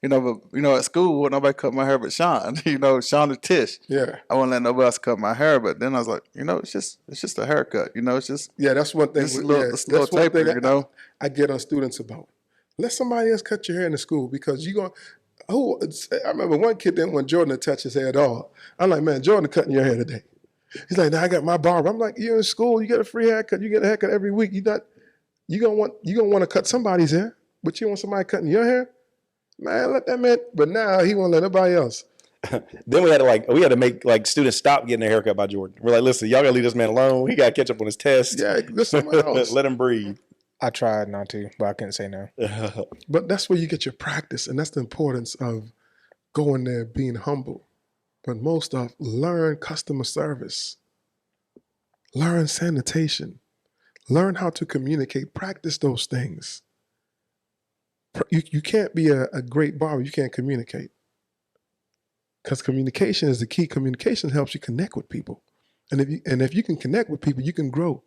but at school, wouldn't nobody cut my hair but Sean. Sean and Tish. Yeah. I wouldn't let nobody else cut my hair, but then I was like, it's just a haircut. It's just Yeah, that's one thing. Just a Yeah, little that's taper, one thing I get on students about. Let somebody else cut your hair in the school because you're going I remember one kid didn't want Jordan to touch his hair at all. I'm like, man, Jordan cutting your hair today. He's like, nah, I got my barber. I'm like, you're in school, you get a free haircut, you get a haircut every week. You're gonna want to cut somebody's hair, but you want somebody cutting your hair? Man, let that man. But now he won't let nobody else. Then we had to make like students stop getting their haircut by Jordan. We're like, listen, y'all gotta leave this man alone. He gotta catch up on his test. Yeah, let someone else. Let him breathe. I tried not to, but I couldn't say no. But that's where you get your practice, and that's the importance of going there, being humble. But most of learn customer service, learn sanitation, learn how to communicate, practice those things. You can't be a great barber, you can't communicate. Because communication is the key. Communication helps you connect with people. And if you can connect with people, you can grow.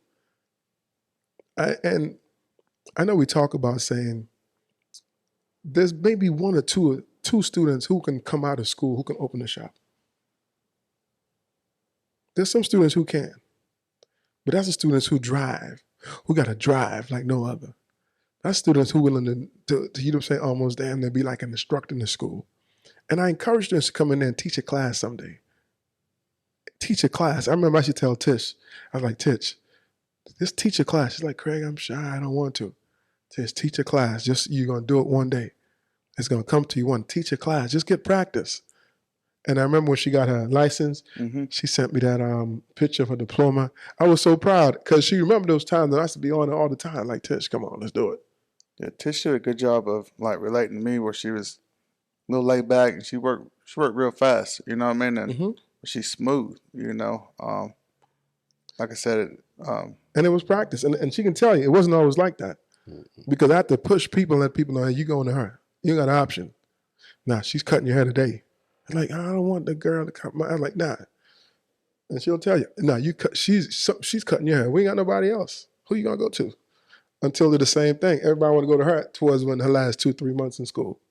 I know we talk about saying there's maybe 1 or 2 students who can come out of school who can open a shop. There's some students who can, but that's the students who drive, who got to drive like no other. That's students who willing to say, almost damn near be like an instructor in the school. And I encourage students to come in there and teach a class someday. Teach a class. I remember I used to tell Tish, I was like, Tish, just teach a class. She's like, Craig, I'm shy, I don't want to. Tish, teach a class. Just you're gonna do it one day. It's gonna come to you teach a class. Just get practice. And I remember when she got her license, she sent me that picture of her diploma. I was so proud because she remembered those times that I used to be on her all the time. Like, Tish, come on, let's do it. Yeah, Tish did a good job of like relating to me where she was a little laid back and she worked real fast, you know what I mean? And she's smooth, like I said, and it was practice. And she can tell you it wasn't always like that. Because I had to push people and let people know, hey, you going to her. You got an option. Now she's cutting your hair today. I'm like, I don't want the girl to cut my hair. I'm like, nah. And she'll tell you, nah, she's cutting your hair. We ain't got nobody else. Who you gonna go to? Until they're the same thing. Everybody want to go to her towards when her last 2-3 months in school.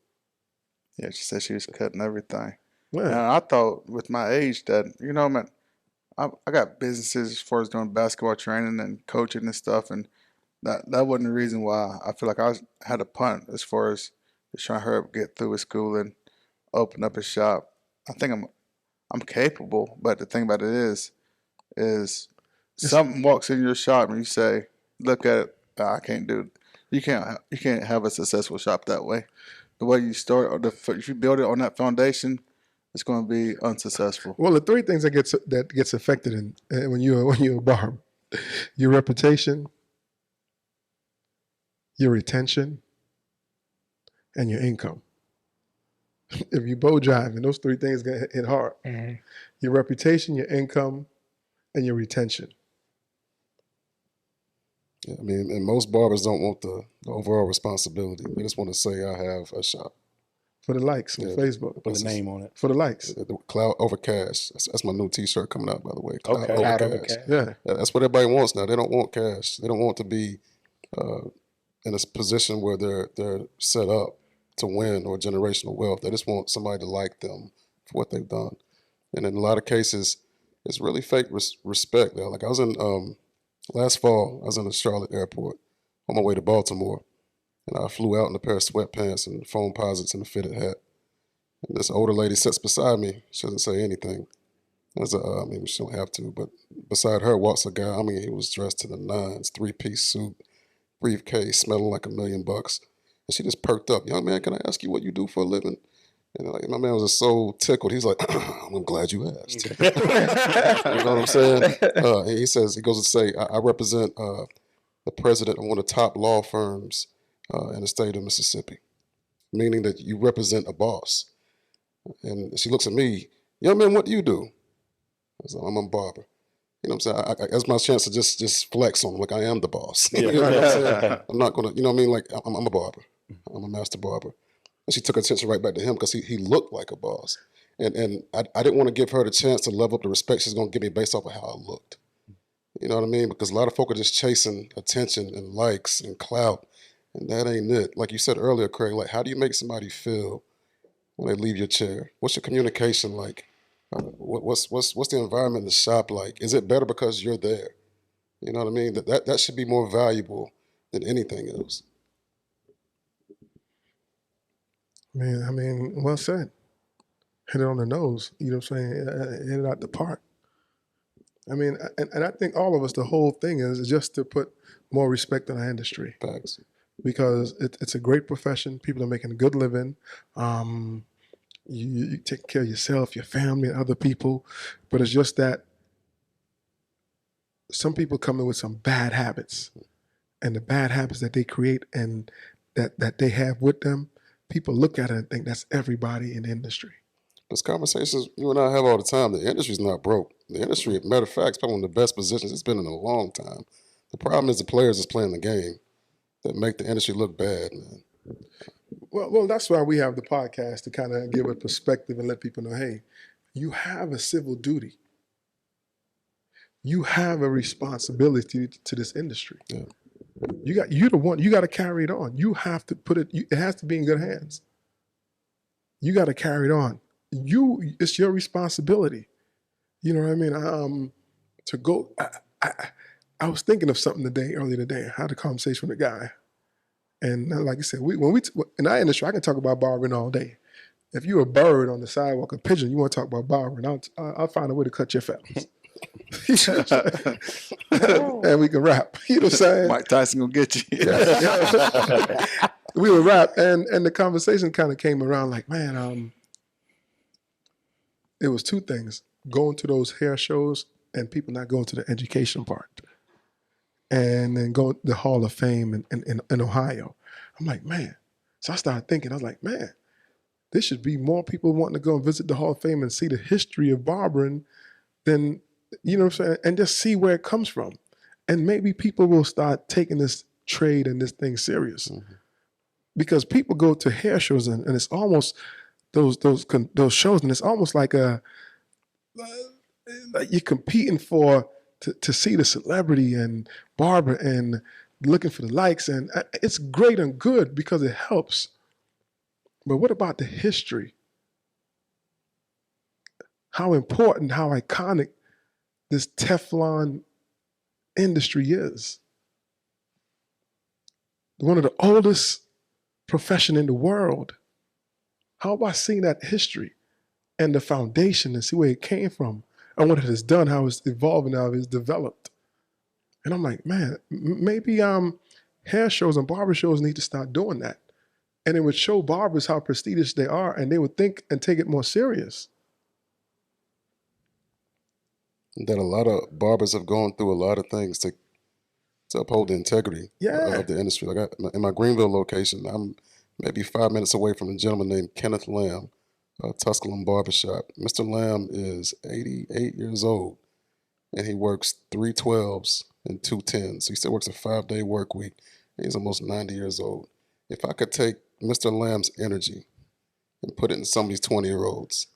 Yeah, she said she was cutting everything. Yeah. And I thought with my age that, man, I got businesses as far as doing basketball training and coaching and stuff, and that wasn't the reason why I feel like I had a punt as far as just trying to hurry up, get through with school and open up a shop. I think I'm capable, but the thing about it is something walks in your shop and you say, look at it, I can't do it. You can't have a successful shop that way. The way you start, or if you build it on that foundation, it's going to be unsuccessful. Well, the 3 things that gets affected when you're a barber: your reputation, your retention, and your income. If you bow driving, those three things get hit hard. Mhm. Your reputation, your income, and your retention. Yeah, I mean, and most barbers don't want the overall responsibility. They just want to say, I have a shop. For the likes on Yeah. Facebook. Put a name on it. For the likes. The cloud over cash. That's my new T-shirt coming out, by the way. Cloud Okay. over Cloud cash. over cash. Yeah. That's what everybody wants now. They don't want cash. They don't want to be in a position where they're set up to win or generational wealth. They just want somebody to like them for what they've done. And in a lot of cases, it's really fake respect. Like I was in last fall, I was in the Charlotte airport on my way to Baltimore, and I flew out in a pair of sweatpants and foam posits and a fitted hat. And this older lady sits beside me. She doesn't say anything. I mean, she don't have to, but beside her walks a guy. I mean, he was dressed to the nines, 3-piece suit, briefcase, smelling like $1 million. And she just perked up. Young man, can I ask you what you do for a living? And like my man was just so tickled. He's like, I'm glad you asked. You know what I'm saying? And he goes to say, I represent the president of one of the top law firms in the state of Mississippi, meaning that you represent a boss. And she looks at me, young man, what do you do? I was like, I'm a barber. You know what I'm saying? That's my chance to just flex on him, like I am the boss. Yeah. You know what I'm saying? I'm not gonna, you know what I mean? Like I'm a barber. I'm a master barber. And she took her attention right back to him because he looked like a boss. And I didn't want to give her the chance to level up the respect she's gonna give me based off of how I looked. You know what I mean? Because a lot of folk are just chasing attention and likes and clout, and that ain't it. Like you said earlier, Craig, like how do you make somebody feel when they leave your chair? What's your communication like? What's the environment in the shop like? Is it better because you're there? You know what I mean? That should be more valuable than anything else. I mean, well said. Hit it on the nose. You know what I'm saying? Hit it out the park. I mean, and I think all of us, the whole thing is just to put more respect in our industry. Facts. Because it's a great profession. People are making a good living. You take care of yourself, your family, and other people. But it's just that some people come in with some bad habits. And the bad habits that they create and that they have with them, people look at it and think that's everybody in the industry. Those conversations you and I have all the time. The industry's not broke. The industry, matter of fact, is probably one of the best positions it's been in a long time. The problem is the players that's playing the game that make the industry look bad, man. Well, that's why we have the podcast to kind of give a perspective and let people know, hey, you have a civil duty. You have a responsibility to this industry. Yeah. You got to carry it on. You have to put it. It has to be in good hands. You got to carry it on. It's your responsibility. You know what I mean? To go. I was thinking of something earlier today. I had a conversation with a guy, and like I said, in our industry, I can talk about barbering all day. If you're a bird on the sidewalk, a pigeon, you want to talk about barbering, I'll find a way to cut your feathers. And we can rap. You know what I'm saying? Mike Tyson gonna get you. We would rap, and the conversation kind of came around like, man, it was two things: going to those hair shows and people not going to the education part, and then going to the Hall of Fame in Ohio. I'm like, man. So I started thinking. I was like, man, there should be more people wanting to go and visit the Hall of Fame and see the history of barbering than, you know what I'm saying, and just see where it comes from. And maybe people will start taking this trade and this thing serious. Mm-hmm. Because people go to hair shows and it's almost those shows, and it's almost like like you're competing to see the celebrity and barber and looking for the likes, and it's great and good because it helps. But what about the history? How important, how iconic this Teflon industry is. One of the oldest profession in the world. How about seeing that history and the foundation and see where it came from and what it has done, how it's evolved and how it's developed? And I'm like, man, maybe hair shows and barber shows need to start doing that. And it would show barbers how prestigious they are, and they would think and take it more serious. That a lot of barbers have gone through a lot of things to uphold the integrity of the industry. Like in my Greenville location, I'm maybe 5 minutes away from a gentleman named Kenneth Lamb, Tusculum Barbershop. Mr. Lamb is 88 years old, and he works 3 12s and 2 10s. So he still works a 5-day work week. He's almost 90 years old. If I could take Mr. Lamb's energy and put it in some of these 20-year-olds,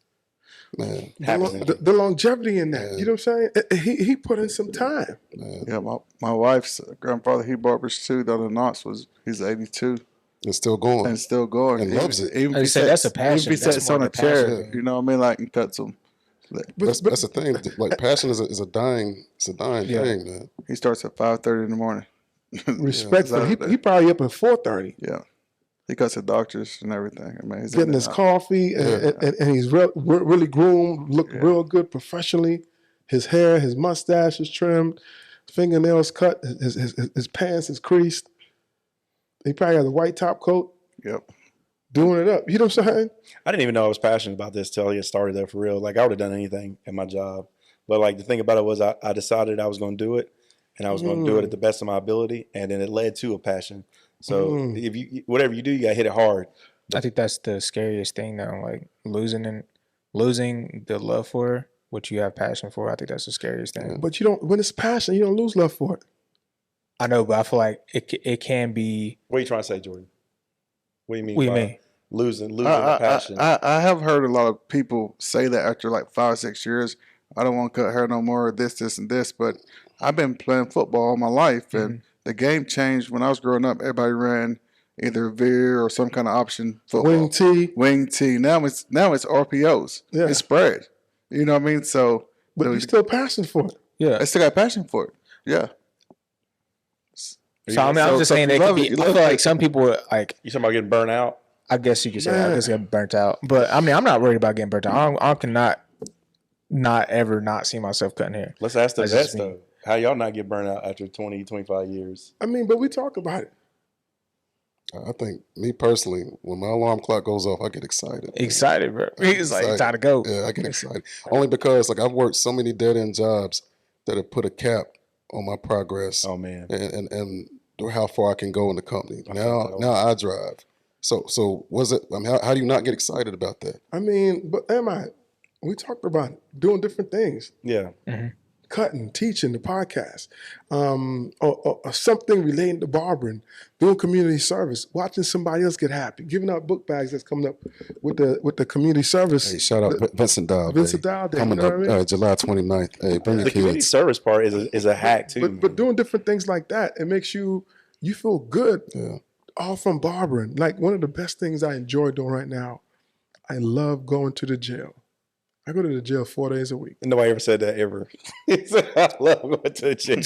man, The longevity in that, you know what I'm saying? He put in some time. man, Yeah, my wife's grandfather, he barbers too. Down in Knox he's 82 it's still going. and still going. And loves it. Even I if he say that's a sits- passion. Even if he That's sits more on a than passion. chair, you know what I mean, like, and cuts them. That's the thing. Like passion is a dying Yeah. thing, man. He starts at 5:30 in the morning. Respectful. Yeah. He probably up at 4:30, Yeah, he cuts the doctors and everything. I mean, he's getting in his there. coffee, and he's really groomed, look real good professionally. His hair, his mustache is trimmed, fingernails cut, his pants is creased. He probably has a white top coat, Yep. doing it up. You know what I'm saying? I didn't even know I was passionate about this till I get started there for real. Like I would have done anything at my job. But like the thing about it was I decided I was going to do it and I was going to do it at the best of my ability. And then it led to a passion. So if you, whatever you do, you got to hit it hard. I think that's the scariest thing though. Like losing the love for what you have passion for. I think that's the scariest thing. But you don't. When it's passion, you don't lose love for it. I know, but I feel like it can be. What are you trying to say, Jordan? What do you mean? What do you by mean? Losing the passion. I have heard a lot of people say that after like 5 or 6 years, I don't want to cut hair no more, this, and this. But I've been playing football all my life, and the game changed. When I was growing up, everybody ran either veer or some kind of option football. Wing T. Now it's RPOs. Yeah. It's spread. You know what I mean? So, But you're still passionate for it. Yeah. I still got passion for it. Yeah. So I mean, I'm just saying you it could love be. it. You I love feel it. like some people like. You talking about getting burnt out? I guess you could say. I Man. guess get burnt out. But I mean, I'm not worried about getting burnt out. I cannot not ever not see myself cutting hair. Let's ask the That's vets just me. though. How y'all not get burnt out after 20, 25 years? I mean, but we talk about it. I think me personally, when my alarm clock goes off, I get excited. Excited, bro. He's like, Excited. time to go. Yeah, I get excited. Only because like I've worked so many dead end jobs that have put a cap on my progress Oh man. and how far I can go in the company. I Now feel that. now I drive. So was it? I mean, how do you not get excited about that? I mean, but we talked about it, doing different things. Yeah. Cutting, teaching, the podcast, or something relating to barbering, doing community service, watching somebody else get happy, giving out book bags that's coming up with the community service. Hey, shout out Vincent Dial. Vincent Dial Day, coming you know up what I mean? July 29th. Hey, bring The your community kids. service part is a hack too. But doing different things like that, it makes you feel good. Yeah. All from barbering. Like one of the best things I enjoy doing right now, I love going to the jail. I go to the jail 4 days a week. Nobody ever said that ever. He said, I love going to the jail.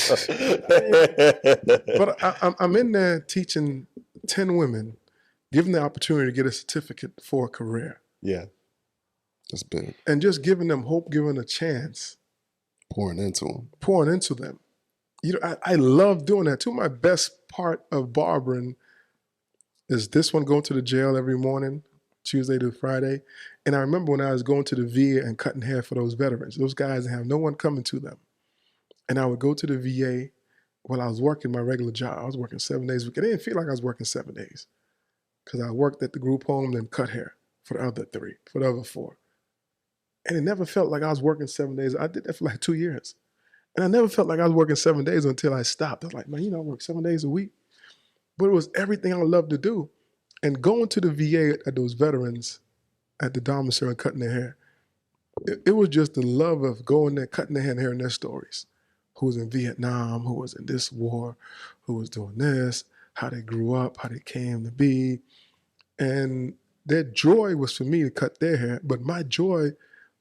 But I'm in there teaching 10 women, giving the opportunity to get a certificate for a career, Yeah. That's big. and just giving them hope, giving a chance, Pouring into them. pouring into them. You know, I love doing that. My best part of barbering is this one, going to the jail every morning, Tuesday to Friday. And I remember when I was going to the VA and cutting hair for those veterans, those guys have no one coming to them. And I would go to the VA while I was working my regular job. I was working 7 days a week. It didn't feel like I was working 7 days because I worked at the group home, then cut hair for the other 3, for the other 4. And it never felt like I was working 7 days. I did that for like 2 years. And I never felt like I was working 7 days until I stopped. I was like, man, I work 7 days a week. But it was everything I loved to do. And going to the VA at those veterans at the domicile and cutting their hair, it was just the love of going there, cutting their hair and hearing their stories. Who was in Vietnam, who was in this war, who was doing this, how they grew up, how they came to be. And their joy was for me to cut their hair, but my joy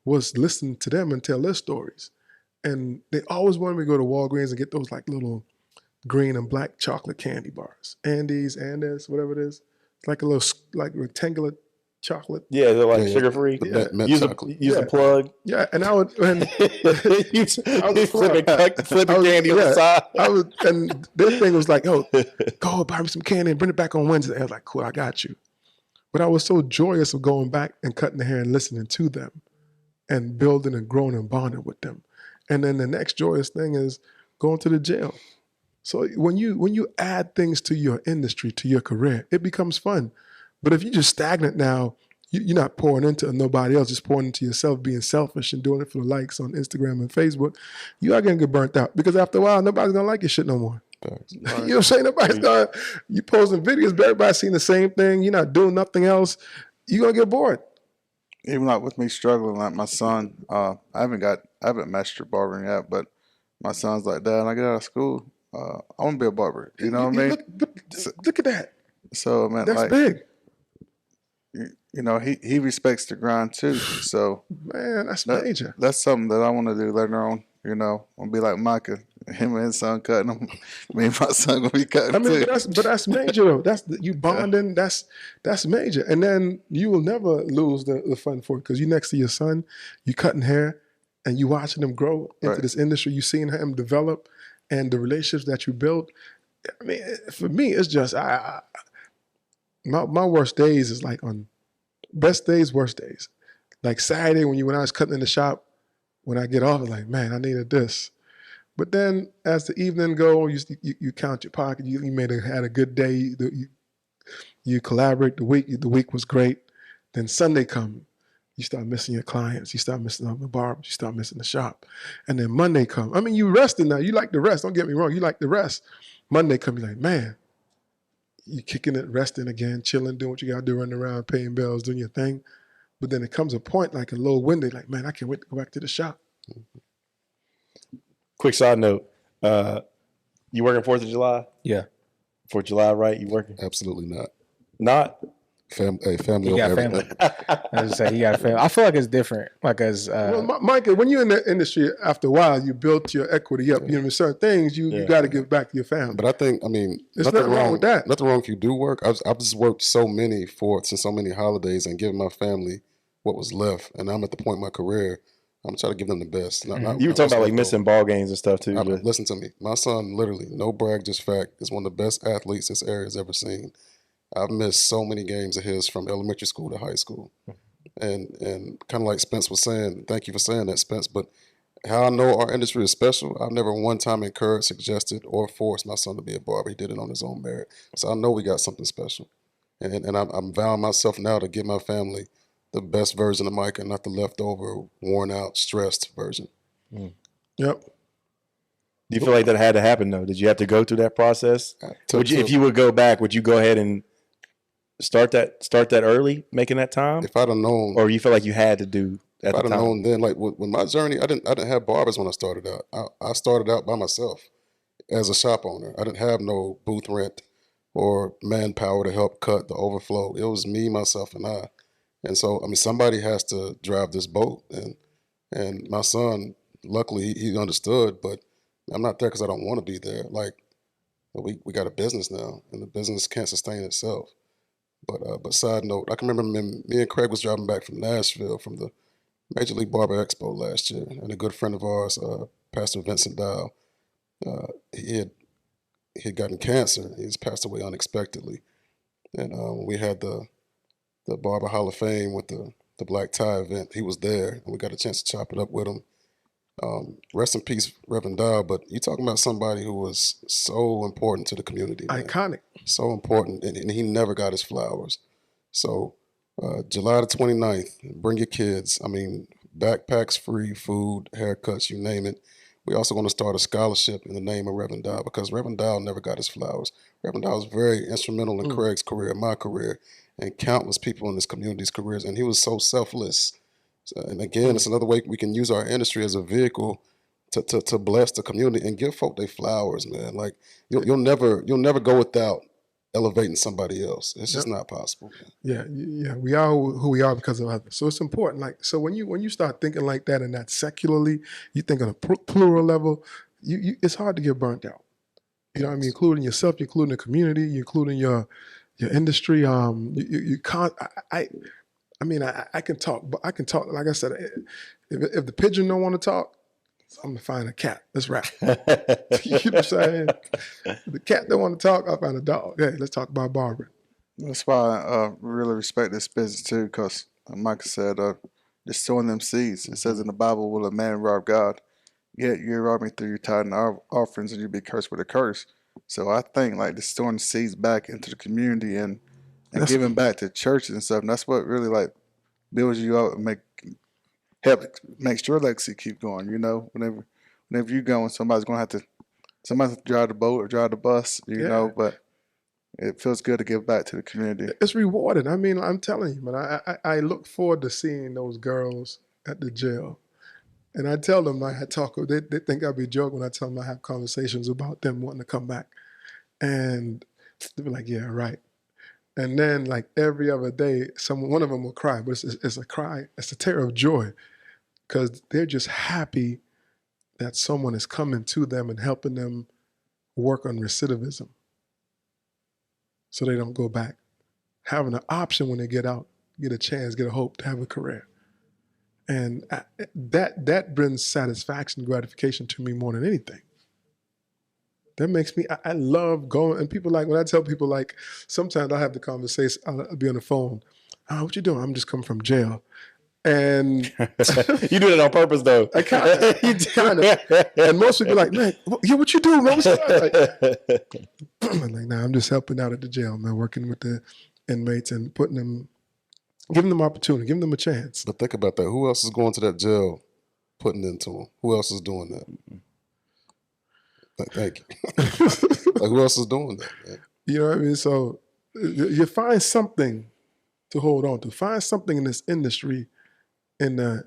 was listening to them and tell their stories. And they always wanted me to go to Walgreens and get those like little green and black chocolate candy bars. Andes, whatever it is. It's like a little like rectangular chocolate. Yeah, they're like Yeah, sugar free. the mint Use chocolate. a plug. Yeah, and I would Flip candy on the side. and their thing was like, oh, go buy me some candy and bring it back on Wednesday. I was like, cool, I got you. But I was so joyous of going back and cutting the hair and listening to them and building and growing and bonding with them. And then the next joyous thing is going to the jail. So when you add things to your industry, to your career, it becomes fun. But if you're just stagnant now, you're not pouring into nobody else, just pouring into yourself, being selfish and doing it for the likes on Instagram and Facebook, you are going to get burnt out because after a while, nobody's going to like your shit no more. You know what I'm saying? Nobody's going to, you posting videos, but everybody's seeing the same thing. You're not doing nothing else. You're going to get bored. Even like with me struggling, like my son, I haven't mastered barbering yet, but my son's like, Dad, when I get out of school, I want to be a barber. You know what I mean? Look at that. So, man, That's like, big. you know, he respects the grind too. So, Man, that's major. that's something that I want to do later on. You know, I'm gonna be like Micah, him and his son cutting them. Me and my son gonna be cutting I mean, too. but that's major though. That's you bonding. That's major. And then you will never lose the fun for it because you next to your son, you cutting hair, and you watching him grow into Right. this industry. You seeing him develop, and the relationships that you build. I mean, for me, it's just my worst days is like on best days, worst days. Like Saturday when I was cutting in the shop, when I get off, I'm like, man, I needed this. But then as the evening go, you count your pocket. You had a good day. You collaborate. The week was great. Then Sunday come, you start missing your clients. You start missing the barbers. You start missing the shop. And then Monday come. I mean, you resting now. You like the rest. Don't get me wrong. You like the rest. Monday come, you're like, man, you kicking it, resting again, chilling, doing what you got to do, running around, paying bills, doing your thing. But then it comes a point like a low window, like, man, I can't wait to go back to the shop. Quick side note. You working 4th of July? Yeah. 4th of July, right? You working? Absolutely not. Not? Family He over got everything. family. I just say he got family. I feel like it's different. Like as Well, Micah, when you're in the industry, after a while, you built your equity up. You know, certain things you got to give back to your family. But I think, I mean, There's nothing wrong with that. Nothing wrong if you do work. I've just worked so many 4ths and so many holidays and given my family what was left. And I'm at the point in my career, I'm trying to give them the best. You were talking about like missing ball games and stuff too. But Listen to me. My son, literally, no brag, just fact, is one of the best athletes this area has ever seen. I've missed so many games of his from elementary school to high school. And kind of like Spence was saying, thank you for saying that, Spence, but how I know our industry is special, I've never one time encouraged, suggested, or forced my son to be a barber. He did it on his own merit. So I know we got something special. And I'm vowing myself now to give my family the best version of Micah, not the leftover, worn out, stressed version. Yep. do you feel like that had to happen though? Did you have to go through that process? If you would go back, would you go ahead and start that early, making that time? If I'd have known, Or you feel like you had to do at if the I'd have time? known then, like with my journey, I didn't have barbers when I started out. I started out by myself as a shop owner. I didn't have no booth rent or manpower to help cut the overflow. It was me, myself, and I. And so, I mean, somebody has to drive this boat. And my son, luckily, he understood, but I'm not there because I don't want to be there. Like, we got a business now, and the business can't sustain itself. But side note, I can remember me and Craig was driving back from Nashville from the Major League Barber Expo last year, and a good friend of ours, Pastor Vincent Dow, he had gotten cancer. He's passed away unexpectedly, and we had the Barber Hall of Fame with the black tie event. He was there, and we got a chance to chop it up with him. Rest in peace, Reverend Dow. But you're talking about somebody who was so important to the community, man. Iconic. So important, and he never got his flowers. So July the 29th, bring your kids. I mean, backpacks free, food, haircuts, you name it. We're also going to start a scholarship in the name of Reverend Dow because Reverend Dow never got his flowers. Reverend Dow was very instrumental in Craig's career, my career, and countless people in this community's careers. And he was so selfless. And again, it's another way we can use our industry as a vehicle to bless the community and give folk their flowers, man. Like you'll never go without elevating somebody else. It's just not possible. Yeah. We are who we are because of others. So it's important. Like, so when you start thinking like that and that secularly, you think on a plural level, you it's hard to get burnt out. You know what I mean? Including yourself, including the community, including your industry. You can't. I can talk, but I can talk. Like I said, if the pigeon don't want to talk, I'm gonna find a cat. Let's rap. You know what I'm saying? If the cat don't want to talk, I'll find a dog. Hey, let's talk about barbering. That's why I really respect this business too, because Micah said, just sowing them seeds. It says in the Bible, will a man rob God? Yet you rob me through your tithe and offerings, and you be cursed with a curse. So I think like just sowing seeds back into the community and and giving back to churches and stuff. And that's what really like builds you up and makes your legacy keep going. You know, whenever you go, somebody's to drive the boat or drive the bus. You know, but it feels good to give back to the community. It's rewarding. I mean, I'm telling you, man. I look forward to seeing those girls at the jail. And I tell them, they think I'll be joking when I tell them I have conversations about them wanting to come back. And they'll be like, yeah, right. And then like every other day, one of them will cry, but it's a cry. It's a tear of joy because they're just happy that someone is coming to them and helping them work on recidivism so they don't go back. Having an option when they get out, get a chance, get a hope to have a career. And that brings satisfaction, gratification to me more than anything. That makes me, I love going, and people like, when I tell people like, sometimes I have the conversation, I'll be on the phone, what you doing? I'm just coming from jail. And you do it on purpose though. I kind of, and most people are like, man, what you do, man? What's like, I'm like, nah, I'm just helping out at the jail, man, working with the inmates and giving them opportunity, giving them a chance. But think about that. Who else is going to that jail, putting into them? Who else is doing that? Thank you. Like, who else is doing that, man? You know what I mean? So you find something to hold on to. Find something in this industry to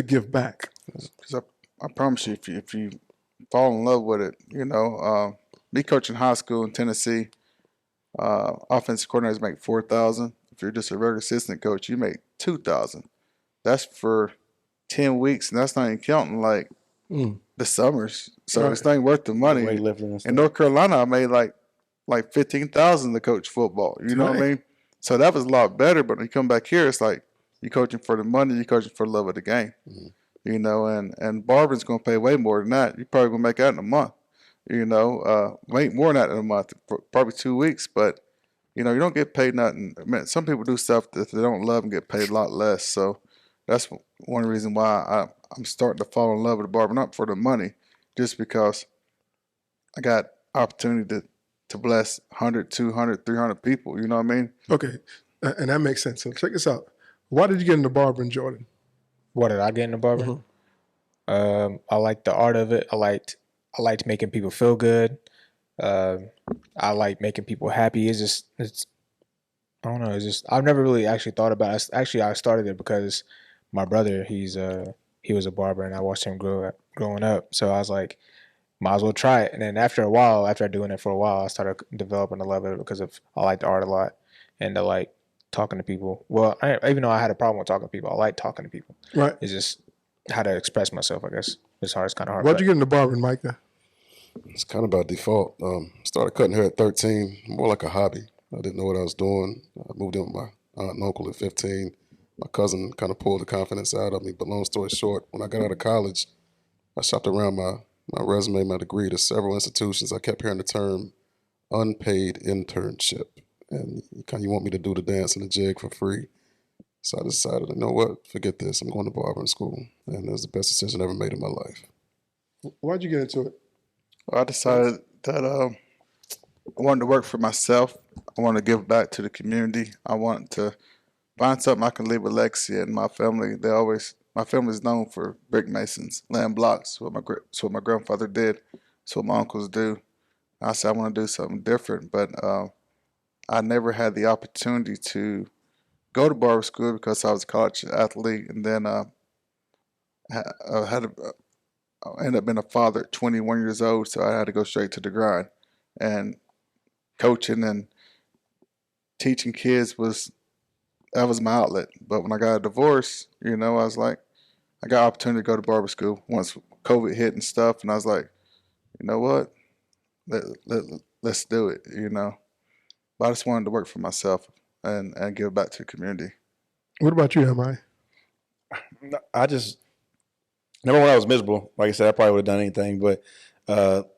give back. Because I promise you, if you fall in love with it, you know, me coaching high school in Tennessee, offensive coordinators make $4,000. If you're just a regular assistant coach, you make $2,000. That's for 10 weeks, and that's not even counting like the summers. So it's not even worth the money. In North Carolina, I made like $15,000 to coach football. You know what I mean? So that was a lot better. But when you come back here, it's like you're coaching for the money, you're coaching for the love of the game. You know, and Barber's gonna pay way more than that. You're probably gonna make that in a month. You know, make more than that in a month, probably 2 weeks, but you know, you don't get paid nothing. I mean, some people do stuff that they don't love and get paid a lot less. So that's one reason why I'm starting to fall in love with the barber, not for the money, just because I got opportunity to bless 100, 200, 300 people. You know what I mean? Okay, and that makes sense. So check this out. Why did you get into barbering, Jordan? What did I get into barbering? I liked the art of it. I liked making people feel good. I like making people happy. It's I don't know. I've never really actually thought about it. Actually, I started it because my brother, he was a barber and I watched him growing up. So I was like, might as well try it. And then after doing it for a while, I started developing a love of it because I like the art a lot and I like talking to people. Well, even though I had a problem with talking to people, I like talking to people. Right. It's just how to express myself, I guess. It's kind of hard. Why'd you get into barbering, Micah? It's kind of by default. Started cutting hair at 13, more like a hobby. I didn't know what I was doing. I moved in with my aunt and uncle at 15. My cousin kind of pulled the confidence out of me. But long story short, when I got out of college, I shopped around my resume, my degree to several institutions. I kept hearing the term unpaid internship. And you want me to do the dance and the jig for free. So I decided, you know what, forget this. I'm going to barbering school. And it was the best decision I ever made in my life. Why'd you get into it? I decided that I wanted to work for myself. I wanted to give back to the community. I wanted to find something I can leave a legacy in. My family, my family is known for brick masons, laying blocks. That's what my grandfather did. That's what my uncles do. I said I want to do something different, but I never had the opportunity to go to barber school because I was a college athlete, and then I ended up being a father at 21 years old, so I had to go straight to the grind. And coaching and teaching kids was my outlet. But when I got a divorce, you know, I was like, I got opportunity to go to barber school once COVID hit and stuff, and I was like, you know what, let's do it, you know. But I just wanted to work for myself and give back to the community. What about you, Ammi? Number one, I was miserable. Like I said, I probably would have done anything. But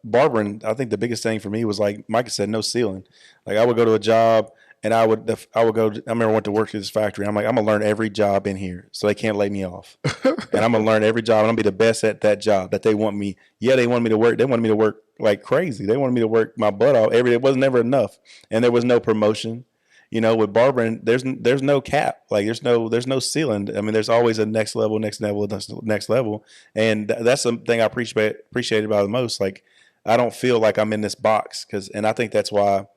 barbering, I think the biggest thing for me was, like Micah said, no ceiling. Like I would go to a job and I would go. I remember I went to work at this factory. And I'm like, I'm gonna learn every job in here, so they can't lay me off. And I'm gonna learn every job, and I'm gonna be the best at that job that they want me. Yeah, they wanted me to work. They wanted me to work like crazy. They wanted me to work my butt off. It wasn't never enough, and there was no promotion. You know, with barbering, there's no cap. Like there's no ceiling. I mean, there's always a next level, next level, and that's something I appreciate about it the most. Like I don't feel like I'm in this box and I think that's why.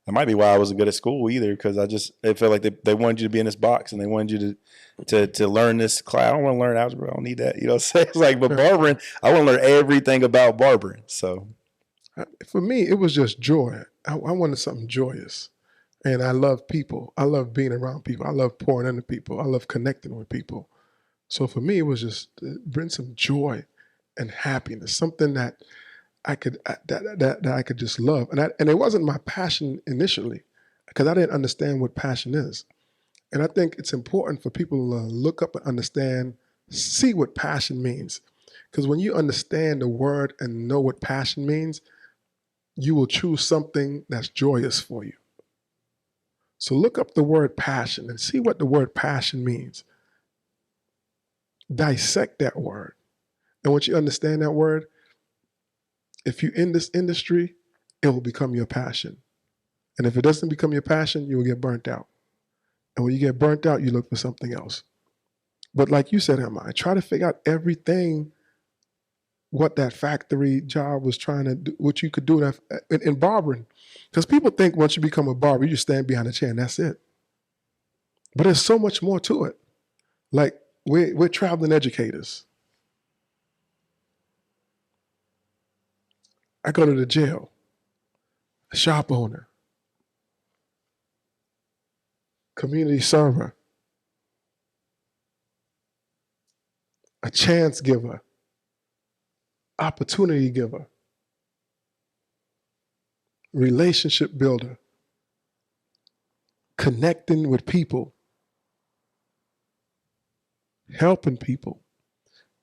That might be why I wasn't good at school either, because it felt like they wanted you to be in this box and they wanted you to learn this class. I don't want to learn algebra. I don't need that. You know what I'm saying? It's like, but barbering, I want to learn everything about barbering. So For me, it was just joy. I wanted something joyous. And I love people. I love being around people. I love pouring into people. I love connecting with people. So for me, it was just bring some joy and happiness, something that I could that I could just love, and it wasn't my passion initially, because I didn't understand what passion is, and I think it's important for people to look up and understand, see what passion means, because when you understand the word and know what passion means, you will choose something that's joyous for you. So look up the word passion and see what the word passion means. Dissect that word, and once you understand that word, if you're in this industry, it will become your passion. And if it doesn't become your passion, you will get burnt out. And when you get burnt out, you look for something else. But like you said, Ammi, try to figure out everything, what that factory job was trying to do, what you could do in barbering. Because people think once you become a barber, you just stand behind a chair and that's it. But there's so much more to it. Like we're traveling educators. I go to the jail, a shop owner, community server, a chance giver, opportunity giver, relationship builder, connecting with people, helping people,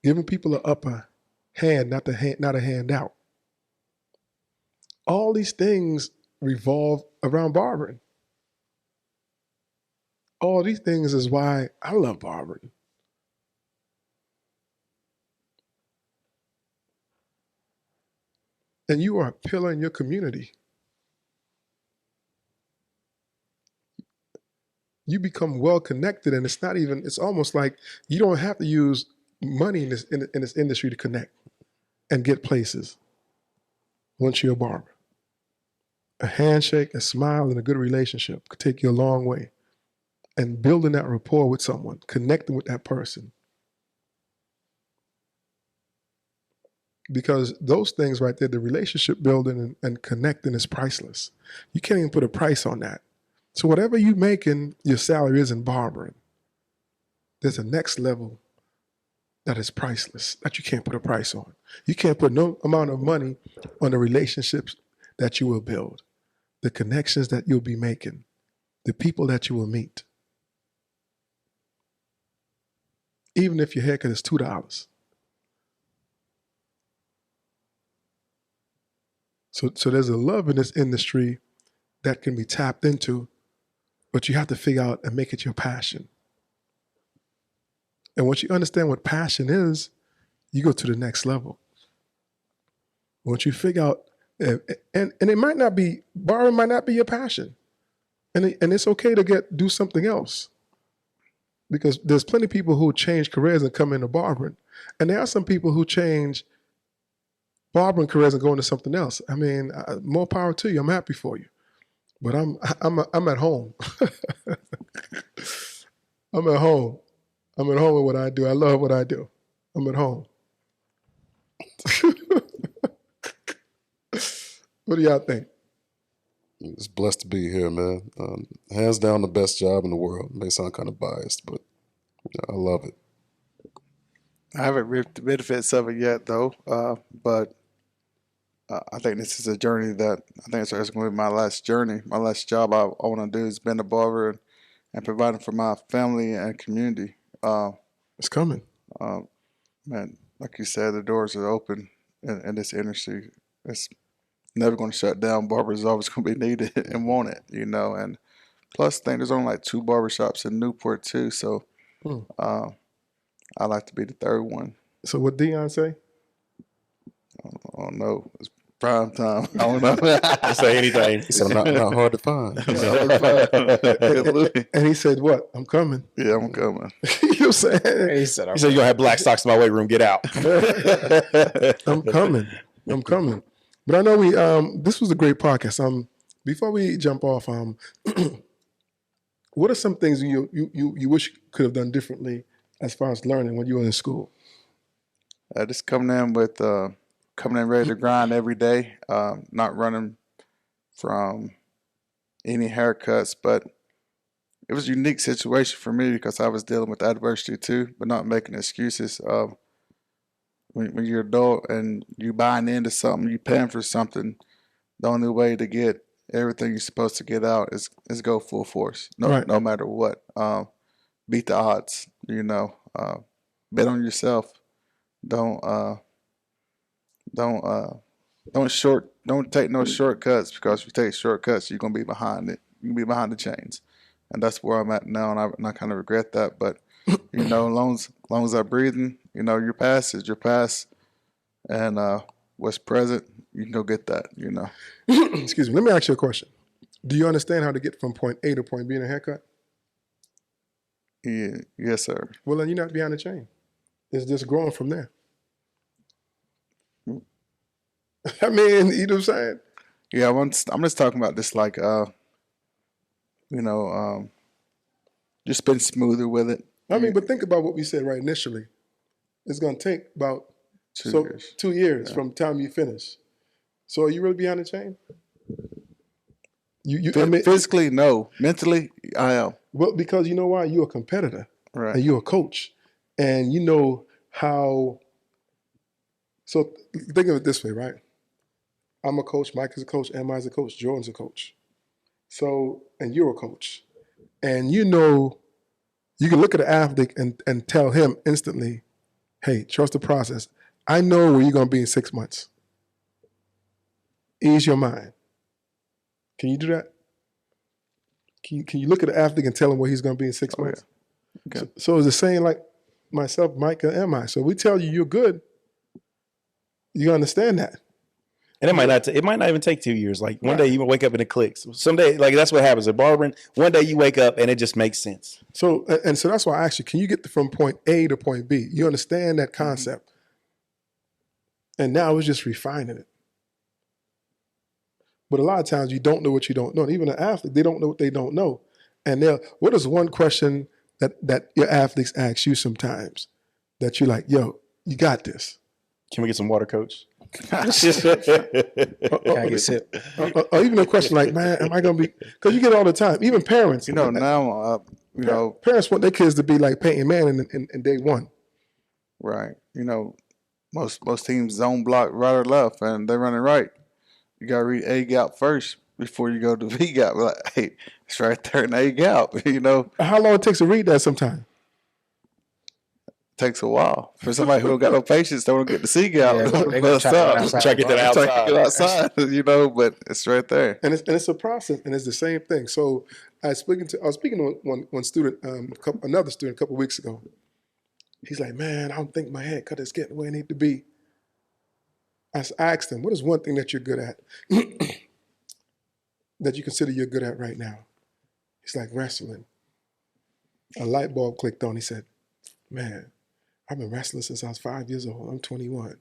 giving people an upper hand, not a handout. All these things revolve around barbering. All these things is why I love barbering. And you are a pillar in your community. You become well connected, and it's almost like you don't have to use money in this industry to connect and get places once you're a barber. A handshake, a smile, and a good relationship could take you a long way. And building that rapport with someone, connecting with that person. Because those things right there, the relationship building and connecting is priceless. You can't even put a price on that. So whatever you're making, your salary is in barbering. There's a next level that is priceless, that you can't put a price on. You can't put no amount of money on the relationships that you will build, the connections that you'll be making, the people that you will meet. Even if your haircut is $2. So there's a love in this industry that can be tapped into, but you have to figure out and make it your passion. And once you understand what passion is, you go to the next level. Once you figure out, and it might not be, barbering might not be your passion. And it's okay to do something else. Because there's plenty of people who change careers and come into barbering. And there are some people who change barbering careers and go into something else. I mean, more power to you. I'm happy for you. But I'm at home. I'm at home. I'm at home with what I do. I love what I do. I'm at home. What do y'all think? It's blessed to be here, man. Hands down, the best job in the world. It may sound kind of biased, but I love it. I haven't reaped the benefits of it yet, though. But I think this is a journey that I think it's going to be my last journey. My last job I want to do is being a barber and providing for my family and community. It's coming. Man, like you said, the doors are open in this industry. It's never going to shut down. Barbers are always going to be needed and wanted, you know. And plus, I think there's only like 2 barbershops in Newport, too. So I like to be the third one. So what Dion say? I don't know. Prime time. I don't know. Don't say anything. He said, I'm not hard to find. And he said, "What? I'm coming." Yeah, I'm coming. You know what I'm saying? He said, He said, "You're gonna have black socks in my weight room. Get out." I'm coming. I'm coming. But I know we this was a great podcast. Before we jump off, what are some things you wish you could have done differently as far as learning when you were in school? Just coming in ready to grind every day, not running from any haircuts, but it was a unique situation for me because I was dealing with adversity too, but not making excuses. When you're adult and you buying into something, you paying for something, the only way to get everything you're supposed to get out is go full force, no matter what. Beat the odds, bet on yourself. Don't take no shortcuts, because if you take shortcuts, you're gonna be behind it. You're gonna be behind the chains, and that's where I'm at now, and I kind of regret that. But as long as I'm breathing, your past is your past, and what's present, you can go get that. Excuse me. Let me ask you a question. Do you understand how to get from point A to point B in a haircut? Yeah, yes, sir. Well, then you're not behind the chain. It's just growing from there. I mean, you know what I'm saying? Yeah, I'm just talking about this like, just been smoother with it. I mean, but think about what we said right initially. It's going to take about 2 years from the time you finish. So are you really behind the chain? Physically, no. Mentally, I am. Well, because you know why? You're a competitor. Right. And you're a coach. And you know how. So think of it this way, right? I'm a coach, Micah's a coach, Ammi's a coach, Jordan's a coach. So, and you're a coach. And you can look at an athlete and tell him instantly, hey, trust the process. I know where you're going to be in 6 months. Ease your mind. Can you do that? Can you look at an athlete and tell him where he's going to be in 6 months? Yeah. Okay. So it's the same like myself, Micah, and Ammi. So we tell you you're good, you understand that. And it might not even take 2 years. Like one day you wake up and it clicks. Someday, like that's what happens at barbering. One day you wake up and it just makes sense. So that's why I asked you, can you get from point A to point B? You understand that concept. And now it's just refining it. But a lot of times you don't know what you don't know. And even an athlete, they don't know what they don't know. And what is one question that your athletes ask you sometimes that you're like, yo, you got this? Can we get some water, coach? Can I get a sip? Or even a question like, man, am I going to be, because you get it all the time. Even parents. Now, parents want their kids to be like Peyton Manning in day one. Right. Most teams zone block right or left, and they're running right. You got to read A gap first before you go to V gap. Like, hey, it's right there in A gap, How long it takes to read that sometimes? Takes a while for somebody who don't got no patience. They want to get the C gap. Yeah, they gonna try to get that outside. But it's right there. And it's a process, and it's the same thing. So I was speaking to one student, another student a couple of weeks ago. He's like, man, I don't think my haircut is getting where it need to be. I asked him, what is one thing that you're good at that you consider you're good at right now? He's like, wrestling. A light bulb clicked on. He said, man, I've been wrestling since I was 5 years old. I'm 21.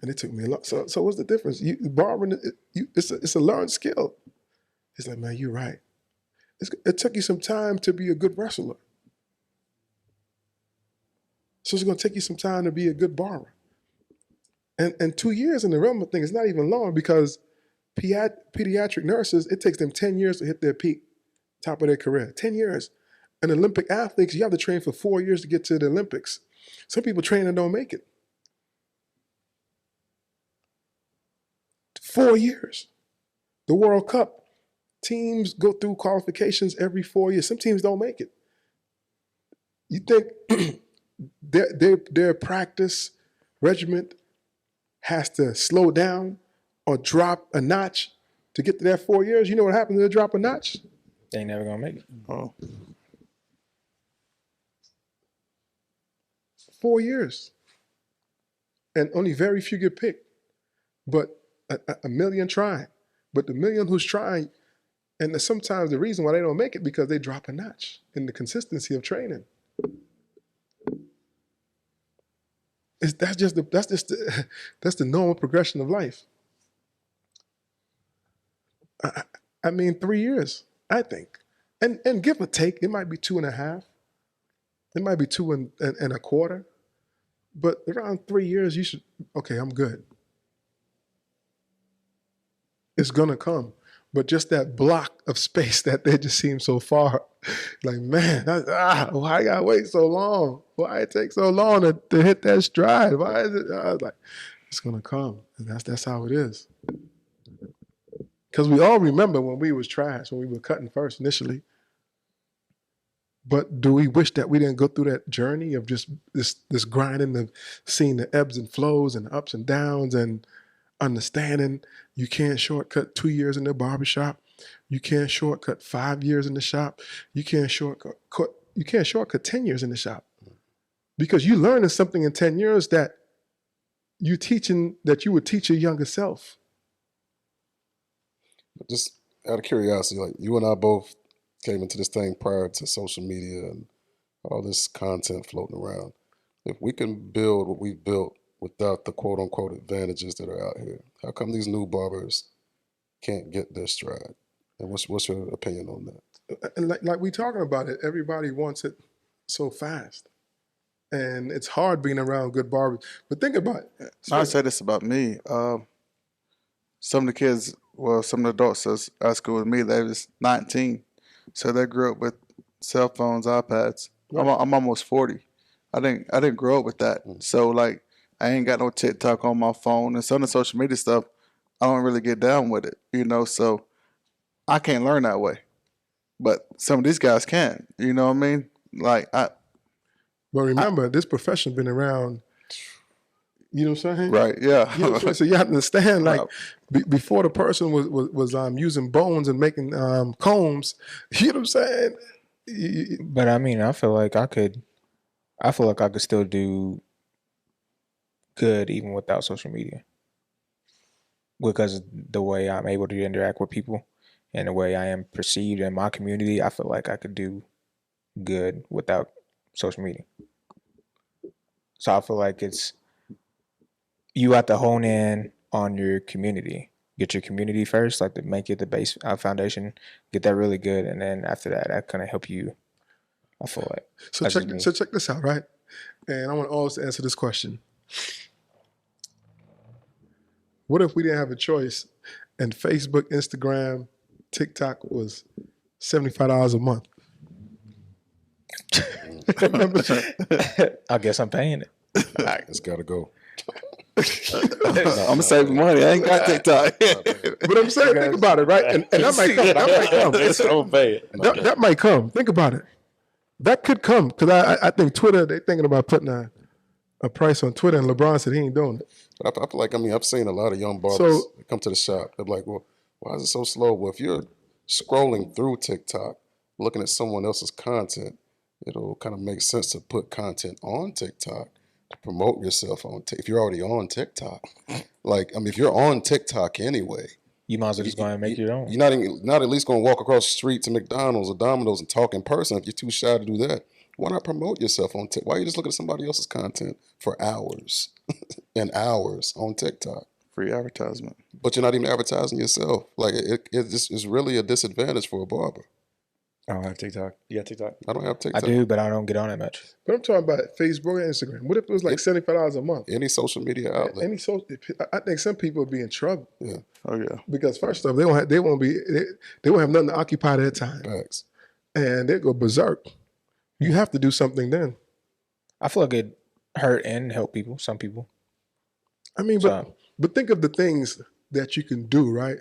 And it took me a lot. So what's the difference? Barbering, it's a learned skill. He's like, man, you're right. It took you some time to be a good wrestler. So it's going to take you some time to be a good barber. And 2 years in the realm of things is not even long, because pediatric nurses, it takes them 10 years to hit their peak, top of their career. 10 years. And Olympic athletes, you have to train for 4 years to get to the Olympics. Some people train and don't make it. 4 years. The World Cup, teams go through qualifications every 4 years. Some teams don't make it. You think their practice regiment has to slow down or drop a notch to get to that 4 years? You know what happens when they drop a notch? They ain't never gonna make it. Oh. 4 years. And only very few get picked. But a million trying, but the million who's trying, and sometimes the reason why they don't make it because they drop a notch in the consistency of training. That's just the normal progression of life. I mean, 3 years, I think, and give or take, it might be 2.5, it might be 2 and a quarter, but around 3 years, you should. Okay, I'm good. It's gonna come, but just that block of space that they just seem so far. Like, man, why I gotta wait so long? Why it take so long to hit that stride? Why is it? I was like, it's gonna come, and that's how it is. Because we all remember when we was trash, when we were cutting first initially. But do we wish that we didn't go through that journey of just this grinding of seeing the ebbs and flows and ups and downs and understanding you can't shortcut 2 years in the barbershop. You can't shortcut 5 years in the shop. You can't shortcut 10 years in the shop. Because you learning something in 10 years that you would teach your younger self. Just out of curiosity, like you and I both came into this thing prior to social media and all this content floating around. If we can build what we've built without the quote unquote advantages that are out here, how come these new barbers can't get their stride? And what's your opinion on that? And like we talking about it, everybody wants it so fast. And it's hard being around good barbers. But think about it. I'll say this about me. Some of the kids, some of the adults that's at school with me, they was 19. So they grew up with cell phones, iPads. Right. I'm almost 40. I didn't grow up with that. So like I ain't got no TikTok on my phone, and some of the social media stuff, I don't really get down with it, so I can't learn that way. But some of these guys can, you know what I mean? But remember, this profession been around, you know what I'm saying? Right, yeah. You know what I'm saying? So you have to understand, like, before the person was using bones and making combs, you know what I'm saying? But I mean, I feel like I could still do good even without social media, because of the way I'm able to interact with people and the way I am perceived in my community. I feel like I could do good without social media. So I feel like you have to hone in on your community. Get your community first, like to make it the base foundation. Get that really good, and then after that kind of help you. I feel like. So check this out, right? And I want to always answer this question. What if we didn't have a choice and Facebook, Instagram, TikTok was $75 a month? I guess I'm paying it. It's got to go. I'm saving money. I ain't got TikTok. But I'm saying, think about it, right? And that might come. That might come. Think about it. That could come, because I think Twitter, they're thinking about putting a price on Twitter, and LeBron said he ain't doing it. But I feel like, I've seen a lot of young barbers that come to the shop. They're like, well, why is it so slow? Well, if you're scrolling through TikTok, looking at someone else's content, it'll kind of make sense to put content on TikTok to promote yourself if you're already on TikTok. If you're on TikTok anyway, you might as well just go and make your own. You're not at least going to walk across the street to McDonald's or Domino's and talk in person. If you're too shy to do that, why not promote yourself on TikTok? Why you just look at somebody else's content for hours and hours on TikTok? Free advertisement. But you're not even advertising yourself. Like, it's really a disadvantage for a barber. I don't have TikTok. You got TikTok? I don't have TikTok. I do, but I don't get on it much. But I'm talking about Facebook and Instagram. What if it was like $75 a month? Any social media outlet. I think some people would be in trouble. Yeah. Oh yeah. Because first off, they won't have nothing to occupy their time. Facts. And they go berserk. You have to do something then. I feel like it hurt and help people, some people. I mean, but think of the things that you can do, right?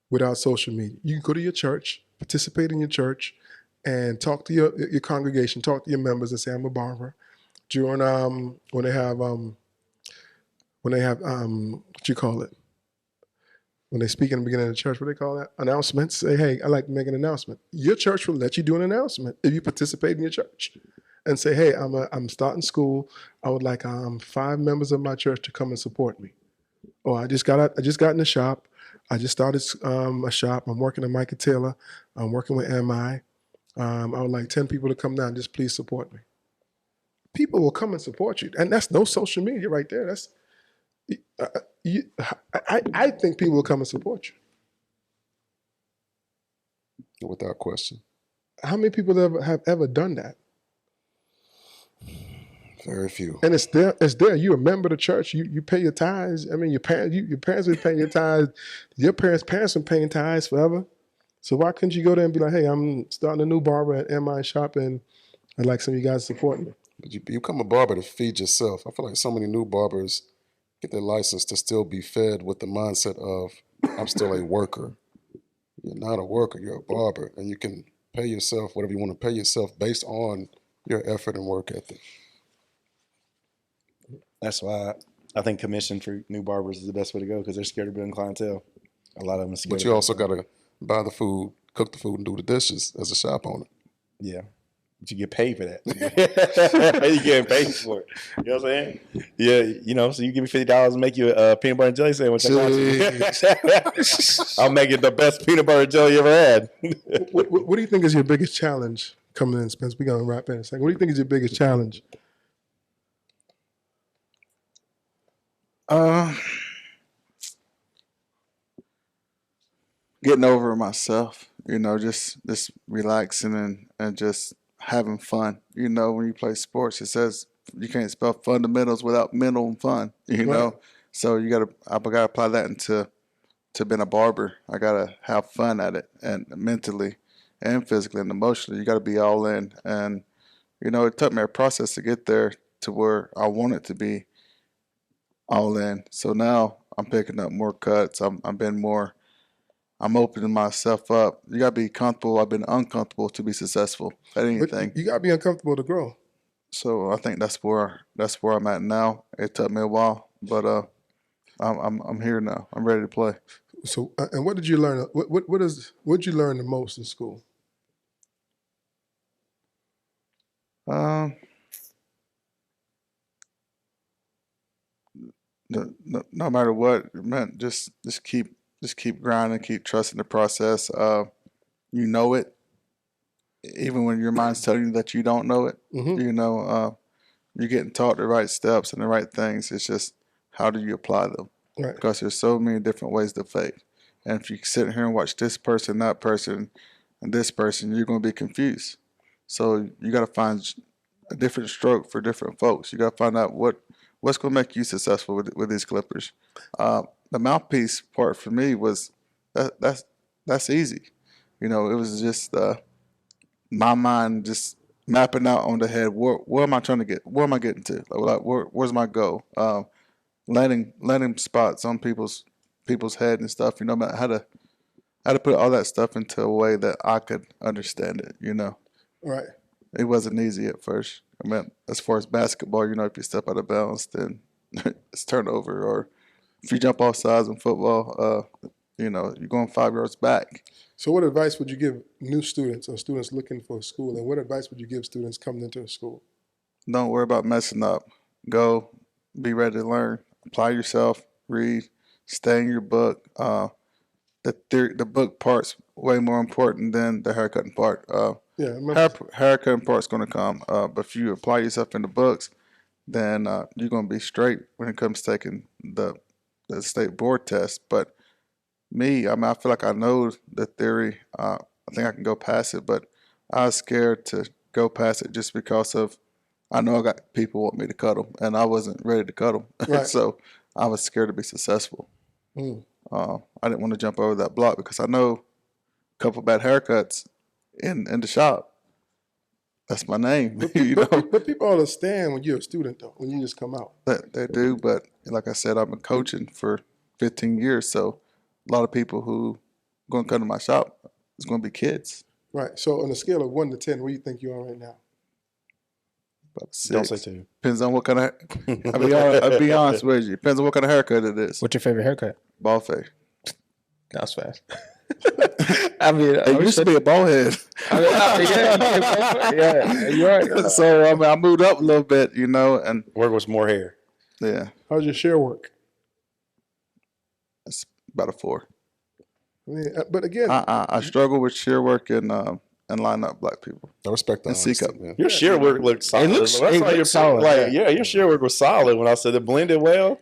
Without social media. You can go to your church, participate in your church, and talk to your congregation, talk to your members and say, I'm a barber. During when they have what you call it? When they speak in the beginning of the church, what they call that? Announcements. Say, hey, I'd like to make an announcement. Your church will let you do an announcement if you participate in your church. And say, hey, I'm starting school. I would like 5 members of my church to come and support me. Oh, I just got in the shop. I just started a shop. I'm working with Micah Taylor. I'm working with Ammi. I would like 10 people to come down. Just please support me. People will come and support you, and that's no social media right there. That's I think people will come and support you. Without question. How many people have ever done that? Very few. And it's there. It's there. You a member of the church. You pay your tithes. I mean, your parents been paying your tithes. Your parents been paying tithes forever. So why couldn't you go there and be like, hey, I'm starting a new barber at MI shop, and I'd like some of you guys to support me. But you become a barber to feed yourself. I feel like so many new barbers get their license to still be fed with the mindset of, I'm still a worker. You're not a worker, you're a barber. And you can pay yourself whatever you want to pay yourself based on your effort and work ethic. That's why I think commission for new barbers is the best way to go, because they're scared of building clientele. A lot of them are scared. But you also got to buy the food, cook the food, and do the dishes as a shop owner. Yeah. But you get paid for that. You get paid for it. You know what I'm saying? Yeah, you know, so you give me $50 and make you a peanut butter and jelly sandwich. I'll make it the best peanut butter and jelly you ever had. What do you think is your biggest challenge coming in, Spence? We're going to wrap in a second. What do you think is your biggest challenge? Getting over myself, you know, just relaxing and just having fun. You know, when you play sports, it says you can't spell fundamentals without mental and fun, you know. So I gotta apply that into being a barber. I gotta have fun at it, and mentally and physically and emotionally. You gotta be all in. And, you know, it took me a process to get there to where I want it to be all in. So now I'm picking up more cuts. I'm opening myself up. You gotta be comfortable. I've been uncomfortable to be successful at anything. But you gotta be uncomfortable to grow. So I think that's where I'm at now. It took me a while, but I'm here now. I'm ready to play. So and what did you learn? What did you learn the most in school? No matter what, man, just keep grinding, keep trusting the process. You know it, even when your mind's telling you that you don't know it. Mm-hmm. You know, you're getting taught the right steps and the right things. It's just, how do you apply them? Right. Because there's so many different ways to fake. And if you sit here and watch this person, that person, and this person, you're going to be confused. So you got to find a different stroke for different folks. You got to find out what's going to make you successful with these clippers. The mouthpiece part for me was that's easy. You know, it was just my mind just mapping out on the head. Where am I trying to get? Where am I getting to? Like where's my goal? Landing spots on people's head and stuff. You know, how to put all that stuff into a way that I could understand it. You know, Right. it wasn't easy at first. I mean, as far as basketball, you know, if you step out of bounds, then it's turnover. Or if you jump off sides in football, you know, you're going 5 yards back. So what advice would you give new students or students looking for a school? And what advice would you give students coming into a school? Don't worry about messing up. Go, be ready to learn. Apply yourself. Read. Stay in your book. The book part's way more important than the haircutting part. Haircutting part's going to come. But if you apply yourself in the books, then you're going to be straight when it comes to taking the state board test. But me, I mean, I feel like I know the theory. I think I can go past it, but I was scared to go past it just because of, I know I got people want me to cut them, and I wasn't ready to cut them. Right. So I was scared to be successful. I didn't want to jump over that block because I know a couple bad haircuts in the shop. That's my name. But people understand when you're a student, though, when you just come out. They do, but like I said, I've been coaching for 15 years, so a lot of people who are going to come to my shop is going to be kids. Right. So on a scale of 1 to 10, where do you think you are right now? About 6. Don't say 2. Depends on what kind of. I'll be honest with you. Depends on what kind of haircut it is. What's your favorite haircut? Ball fade. That was fast. I mean, It used to be a ball head. Yeah, you're right. So I mean, I moved up a little bit, you know, and Work with more hair. yeah, How's your share work? about a 4. I mean, but again, I struggle with shear work and line up black people. I respect that. And seek honesty, up. man. Your shear work looked solid. looks- That's it all your looks solid, Like, yeah. yeah, your shear work was solid when I said it blended well.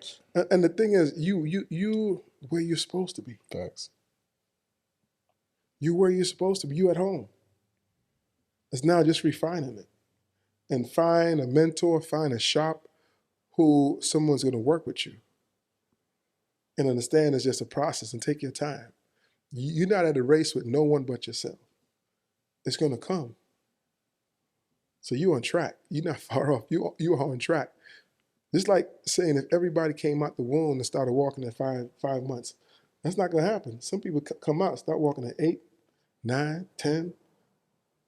and the thing is, you where you're supposed to be. Facts. You where you're supposed to be. You at home. It's now just refining it, and find a mentor, find a shop who someone's going to work with you, and understand it's just a process. And take your time. You're not at a race with no one but yourself. It's going to come. So you're on track. You're not far off. You're on track. It's like saying if everybody came out the womb and started walking at five months, that's not going to happen. Some people come out, start walking at 8, 9, 10,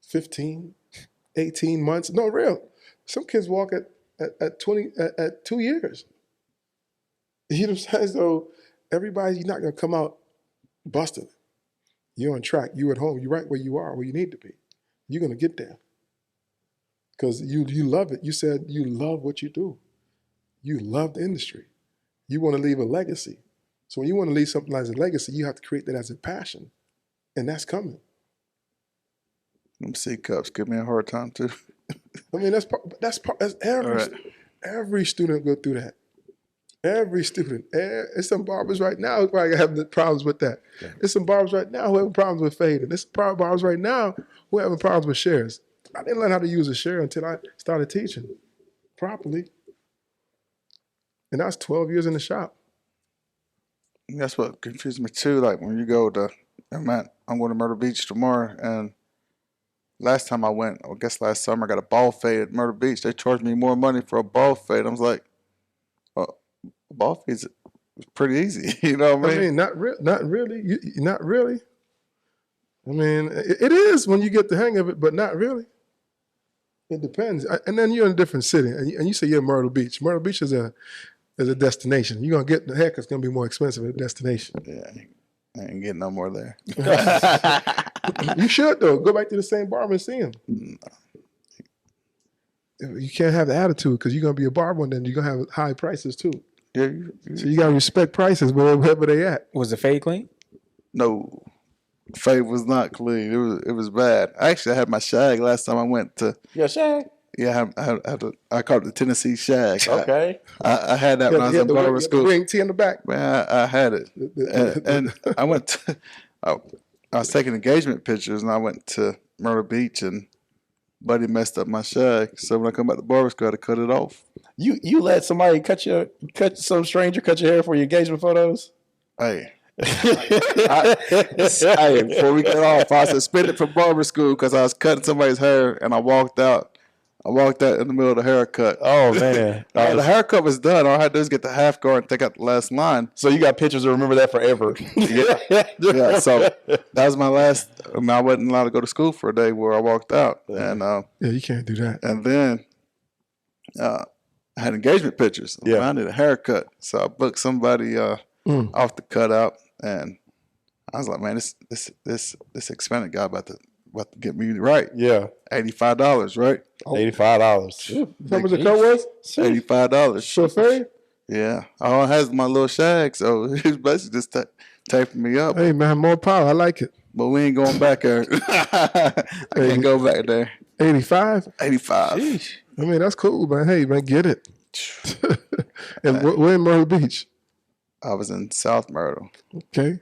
15, 18 months. No, real. Some kids walk at 20, at 2 years. You know what I'm saying? So you're not going to come out busted. You're on track. You're at home. You're right where you are, where you need to be. You're going to get there. Because you love it. You said you love what you do. You love the industry. You want to leave a legacy. So when you want to leave something as a legacy, you have to create that as a passion. And that's coming. Them C cups give me a hard time too. I mean, that's every student go through that. Every student. It's some barbers right now who probably have problems with that. Yeah. There's some barbers right now who have problems with fading. There's some barbers right now who have problems with shares. I didn't learn how to use a share until I started teaching properly. And I was 12 years in the shop. That's what confused me too. Like when you go to, I'm going to Myrtle Beach tomorrow, and last time I went, I guess last summer, I got a ball fade at Myrtle Beach. They charged me more money for a ball fade. I was like, well, a ball fade's pretty easy. You know what I mean? Not really. Not really. I mean, it is when you get the hang of it, but not really. It depends. And then you're in a different city, and you say you're in Myrtle Beach. Myrtle Beach is a destination. You're going to get the haircut's going to be more expensive at a destination. Yeah, I ain't getting no more there. You should, though. Go back to the same barber and see him. You can't have the attitude because you're going to be a barber and then you're going to have high prices too. Yeah, So you got to respect prices wherever they at. Was the fade clean? no, fade was not clean. It was bad. Actually, I had my shag last time I went to. Yeah, shag. Yeah, I called it the Tennessee shag. Okay. I had that when I was in barber school. Ring T in the back. Man, I had it, and I went to. I was taking engagement pictures, and I went to Myrtle Beach, and Buddy messed up my shag. So when I come back to barber school, I had to cut it off. You let somebody some stranger cut your hair for your engagement photos? Hey, before we got off, I was suspended from barber school because I was cutting somebody's hair, and I walked out. I walked out in the middle of the haircut. Oh man, The haircut was done. All I had to do is get the half guard and take out the last line. so you got pictures to remember that forever. Yeah, so that was my last. I wasn't allowed to go to school for a day where I walked out, and Yeah, you can't do that. and then I had engagement pictures. Yeah. I needed a haircut, so I booked somebody off the cutout, and I was like, man, this Hispanic guy about to get me right. Yeah, $85, right? $85. How much the cut was? $85. For fade? Yeah, all I had is my little shag, so he was basically just taping me up. Hey, man, more power. I like it. But we ain't going back there. I can't go back there. 85? 85. I mean, that's cool, man. Hey, man, get it. And we're in Myrtle Beach. I was in South Myrtle. Okay.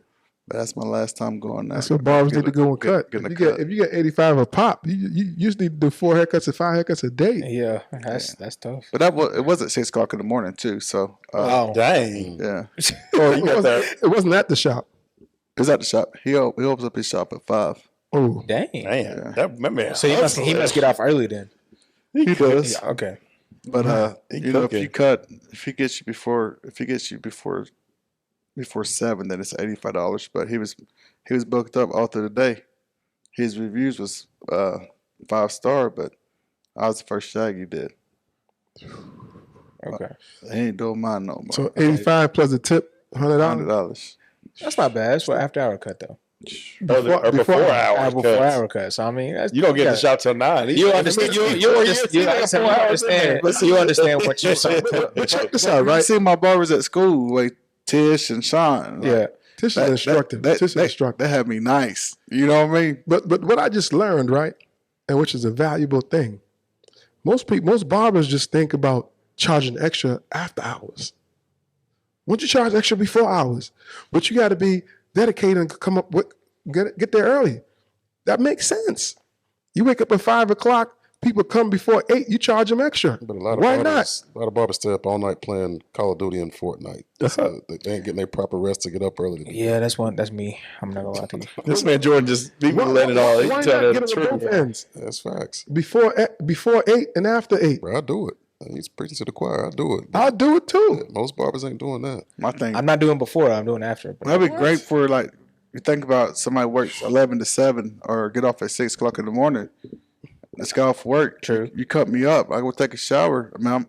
But that's my last time going there. That's what barbers need to go and cut. Get a If cut. you get 85 a pop, you just need to do 4 haircuts or 5 haircuts a day. Yeah, that's tough. But it was at 6 o'clock in the morning too. So Oh, Dang. yeah, It wasn't at the shop. it was at the shop. He opens up his shop at 5. Oh, dang. Man, that man. So he must get off early then. He does. Yeah, okay. But He you know, if cooking. he gets you before 7, then it's $85. But he was booked up all through the day. His reviews was 5-star, but I was the first shag he did. Okay. He ain't doing mine no more. so 85 plus a tip, $100. $100. That's not bad. That's for after hour cut though. Before hours. Before hour cut. So I mean, that's, You don't get the shop till 9. You understand? You understand what you're saying. But check this out, right? You see my barbers at school, like Tish and Sean. Yeah. Tish is instructive. Tish is instructive. That had me nice. You know what I mean? But what I just learned, right, and which is a valuable thing, most barbers just think about charging extra after hours. Once you charge extra before hours, but you got to be dedicated and come up with get there early. That makes sense. You wake up at 5 o'clock, people come before 8, you charge them extra. But a lot of barbers stay up all night playing Call of Duty and Fortnite. They ain't getting their proper rest to get up early. Yeah, that's me. I'm not gonna lie to you. This man Jordan just be letting it all. He Why tell not the get them both truth. ends? That's facts. Before 8 and after 8. Bro, I do it. He's preaching to the choir. I do it. I'll do it too. Most barbers ain't doing that. My thing. I'm not doing before. I'm doing after. But That'd be great for like you think about somebody works 11 to 7 or get off at 6 o'clock in the morning. Let's go off work. True. You cut me up. I go take a shower. I mean,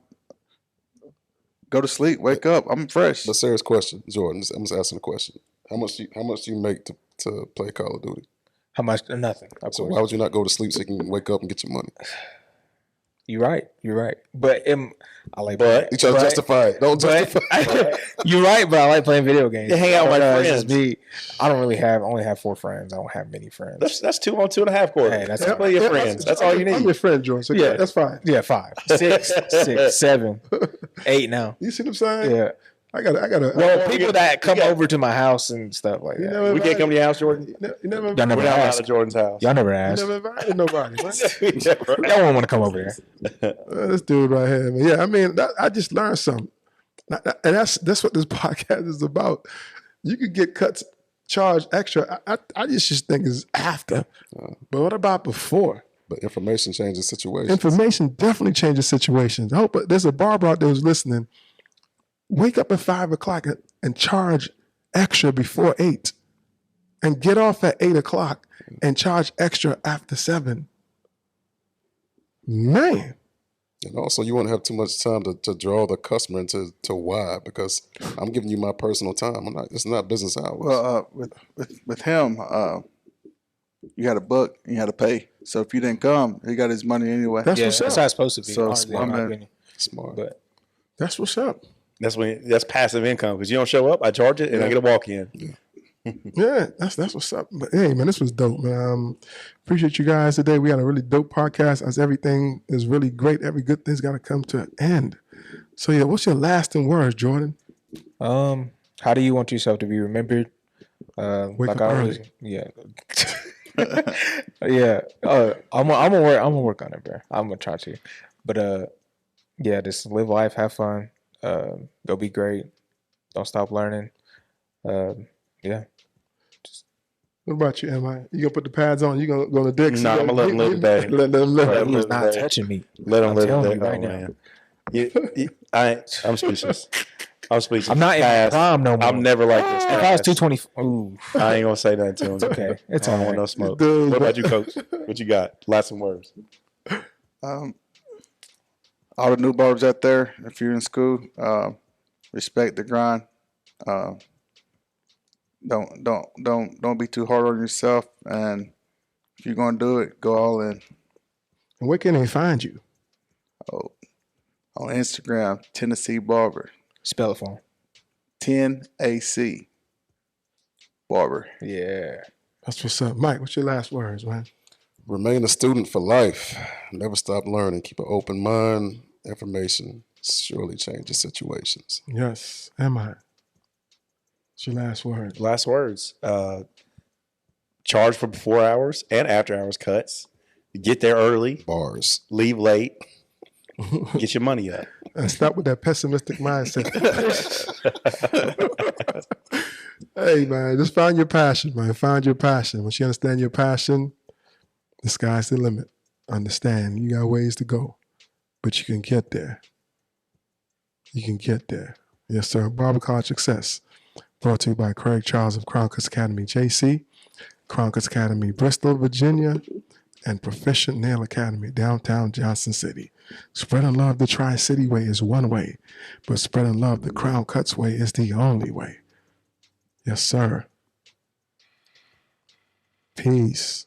go to sleep. Wake up. I'm fresh. But serious question, Jordan. I'm just asking a question. How much do you make to play Call of Duty? How much? Nothing. Of So course. why would you not go to sleep so you can wake up and get your money? You're right. But I like. But You try to justify it. Don't justify it. You're right, but I like playing video games. You hang out with I don't my know, it's just friends. me. I don't really have. I only have 4 friends. I don't have many friends. That's 2 on 2.5 court. Hey, that's Play your friends. That's all you I'm need. your friend, George. So Yeah. that's fine. Yeah, 5, 6, 7, 8 now. You see what I'm saying? Yeah. I gotta. Well, people that come over to my house and stuff like that. never We can't come to your house, Jordan. You never, Y'all never We're not allowed asked. to Jordan's house. Y'all never you asked. never invited nobody. man. Y'all won't want to come over there. This dude right here, man. Yeah, I mean, I just learned something, and that's what this podcast is about. You could get cuts charged extra. I just think is after, but what about before? But information changes situations. Information definitely changes situations. I hope there's a barber out there who's listening. Wake up at 5 o'clock and charge extra before 8, and get off at 8 o'clock and charge extra after 7. Man. And also, you won't have too much time to draw the customer into why, because I'm giving you my personal time. It's not business hours. Well, with him, you got to book and you got to pay. So if you didn't come, he got his money anyway. That's Yeah, what's that's up. how it's supposed to be. So, honestly, in I'm my a- opinion. Smart. But That's what's up. That's passive income because you don't show up, I charge it, and I get a walk in. Yeah, that's what's up. But hey, man, this was dope, man. Appreciate you guys today. We had a really dope podcast. As everything is really great, every good thing's got to come to an end. So yeah, what's your lasting words, Jordan? how do you want yourself to be remembered? Wake up I always, yeah. Yeah. I'm gonna work on it, bro. I'm gonna try to. But yeah, just live life, have fun, go be great. Don't stop learning. Yeah. What about you, Ammi? You gonna put the pads on? You gonna go to Dick's? Nah, I'ma let him live today. Let them live. Let him He's live not today. touching me. Let him I'm live telling today. you right Oh, now. man. I'm speechless. I'm speechless. I'm not in Past. prime no more. I'm never like this. If I was Past. 220, ooh, I ain't gonna say nothing to him. It's okay. It's I don't all want no right. smoke. Dude, What about you, Coach? What you got? Last some words. All the new barbers out there, if you're in school, respect the grind. Don't be too hard on yourself, and if you're gonna do it, go all in. And where can they find you? Oh, on Instagram, Tennessee Barber, Spell it for 10AC Barber. him. Yeah. That's what's up, Mike. What's your last words, man? Remain a student for life. Never stop learning. Keep an open mind. Information surely changes situations. Yes, Ammi. What's your last words? Last words. Charge for before hours and after hours cuts. Get there early. Bars. Leave late. Get your money up. And stop with that pessimistic mindset. Hey, man, just find your passion, man. Find your passion. Once you understand your passion, the sky's the limit. Understand, you got ways to go, but you can get there. You can get there. Yes, sir. Barber College Success. Brought to you by Craig Charles of Crown Cutz Academy, JC, Crown Cutz Academy, Bristol, Virginia, and Proficient Nail Academy, downtown Johnson City. Spreading love the Tri-City way is one way, but spreading love the Crown Cutz way is the only way. Yes, sir. Peace.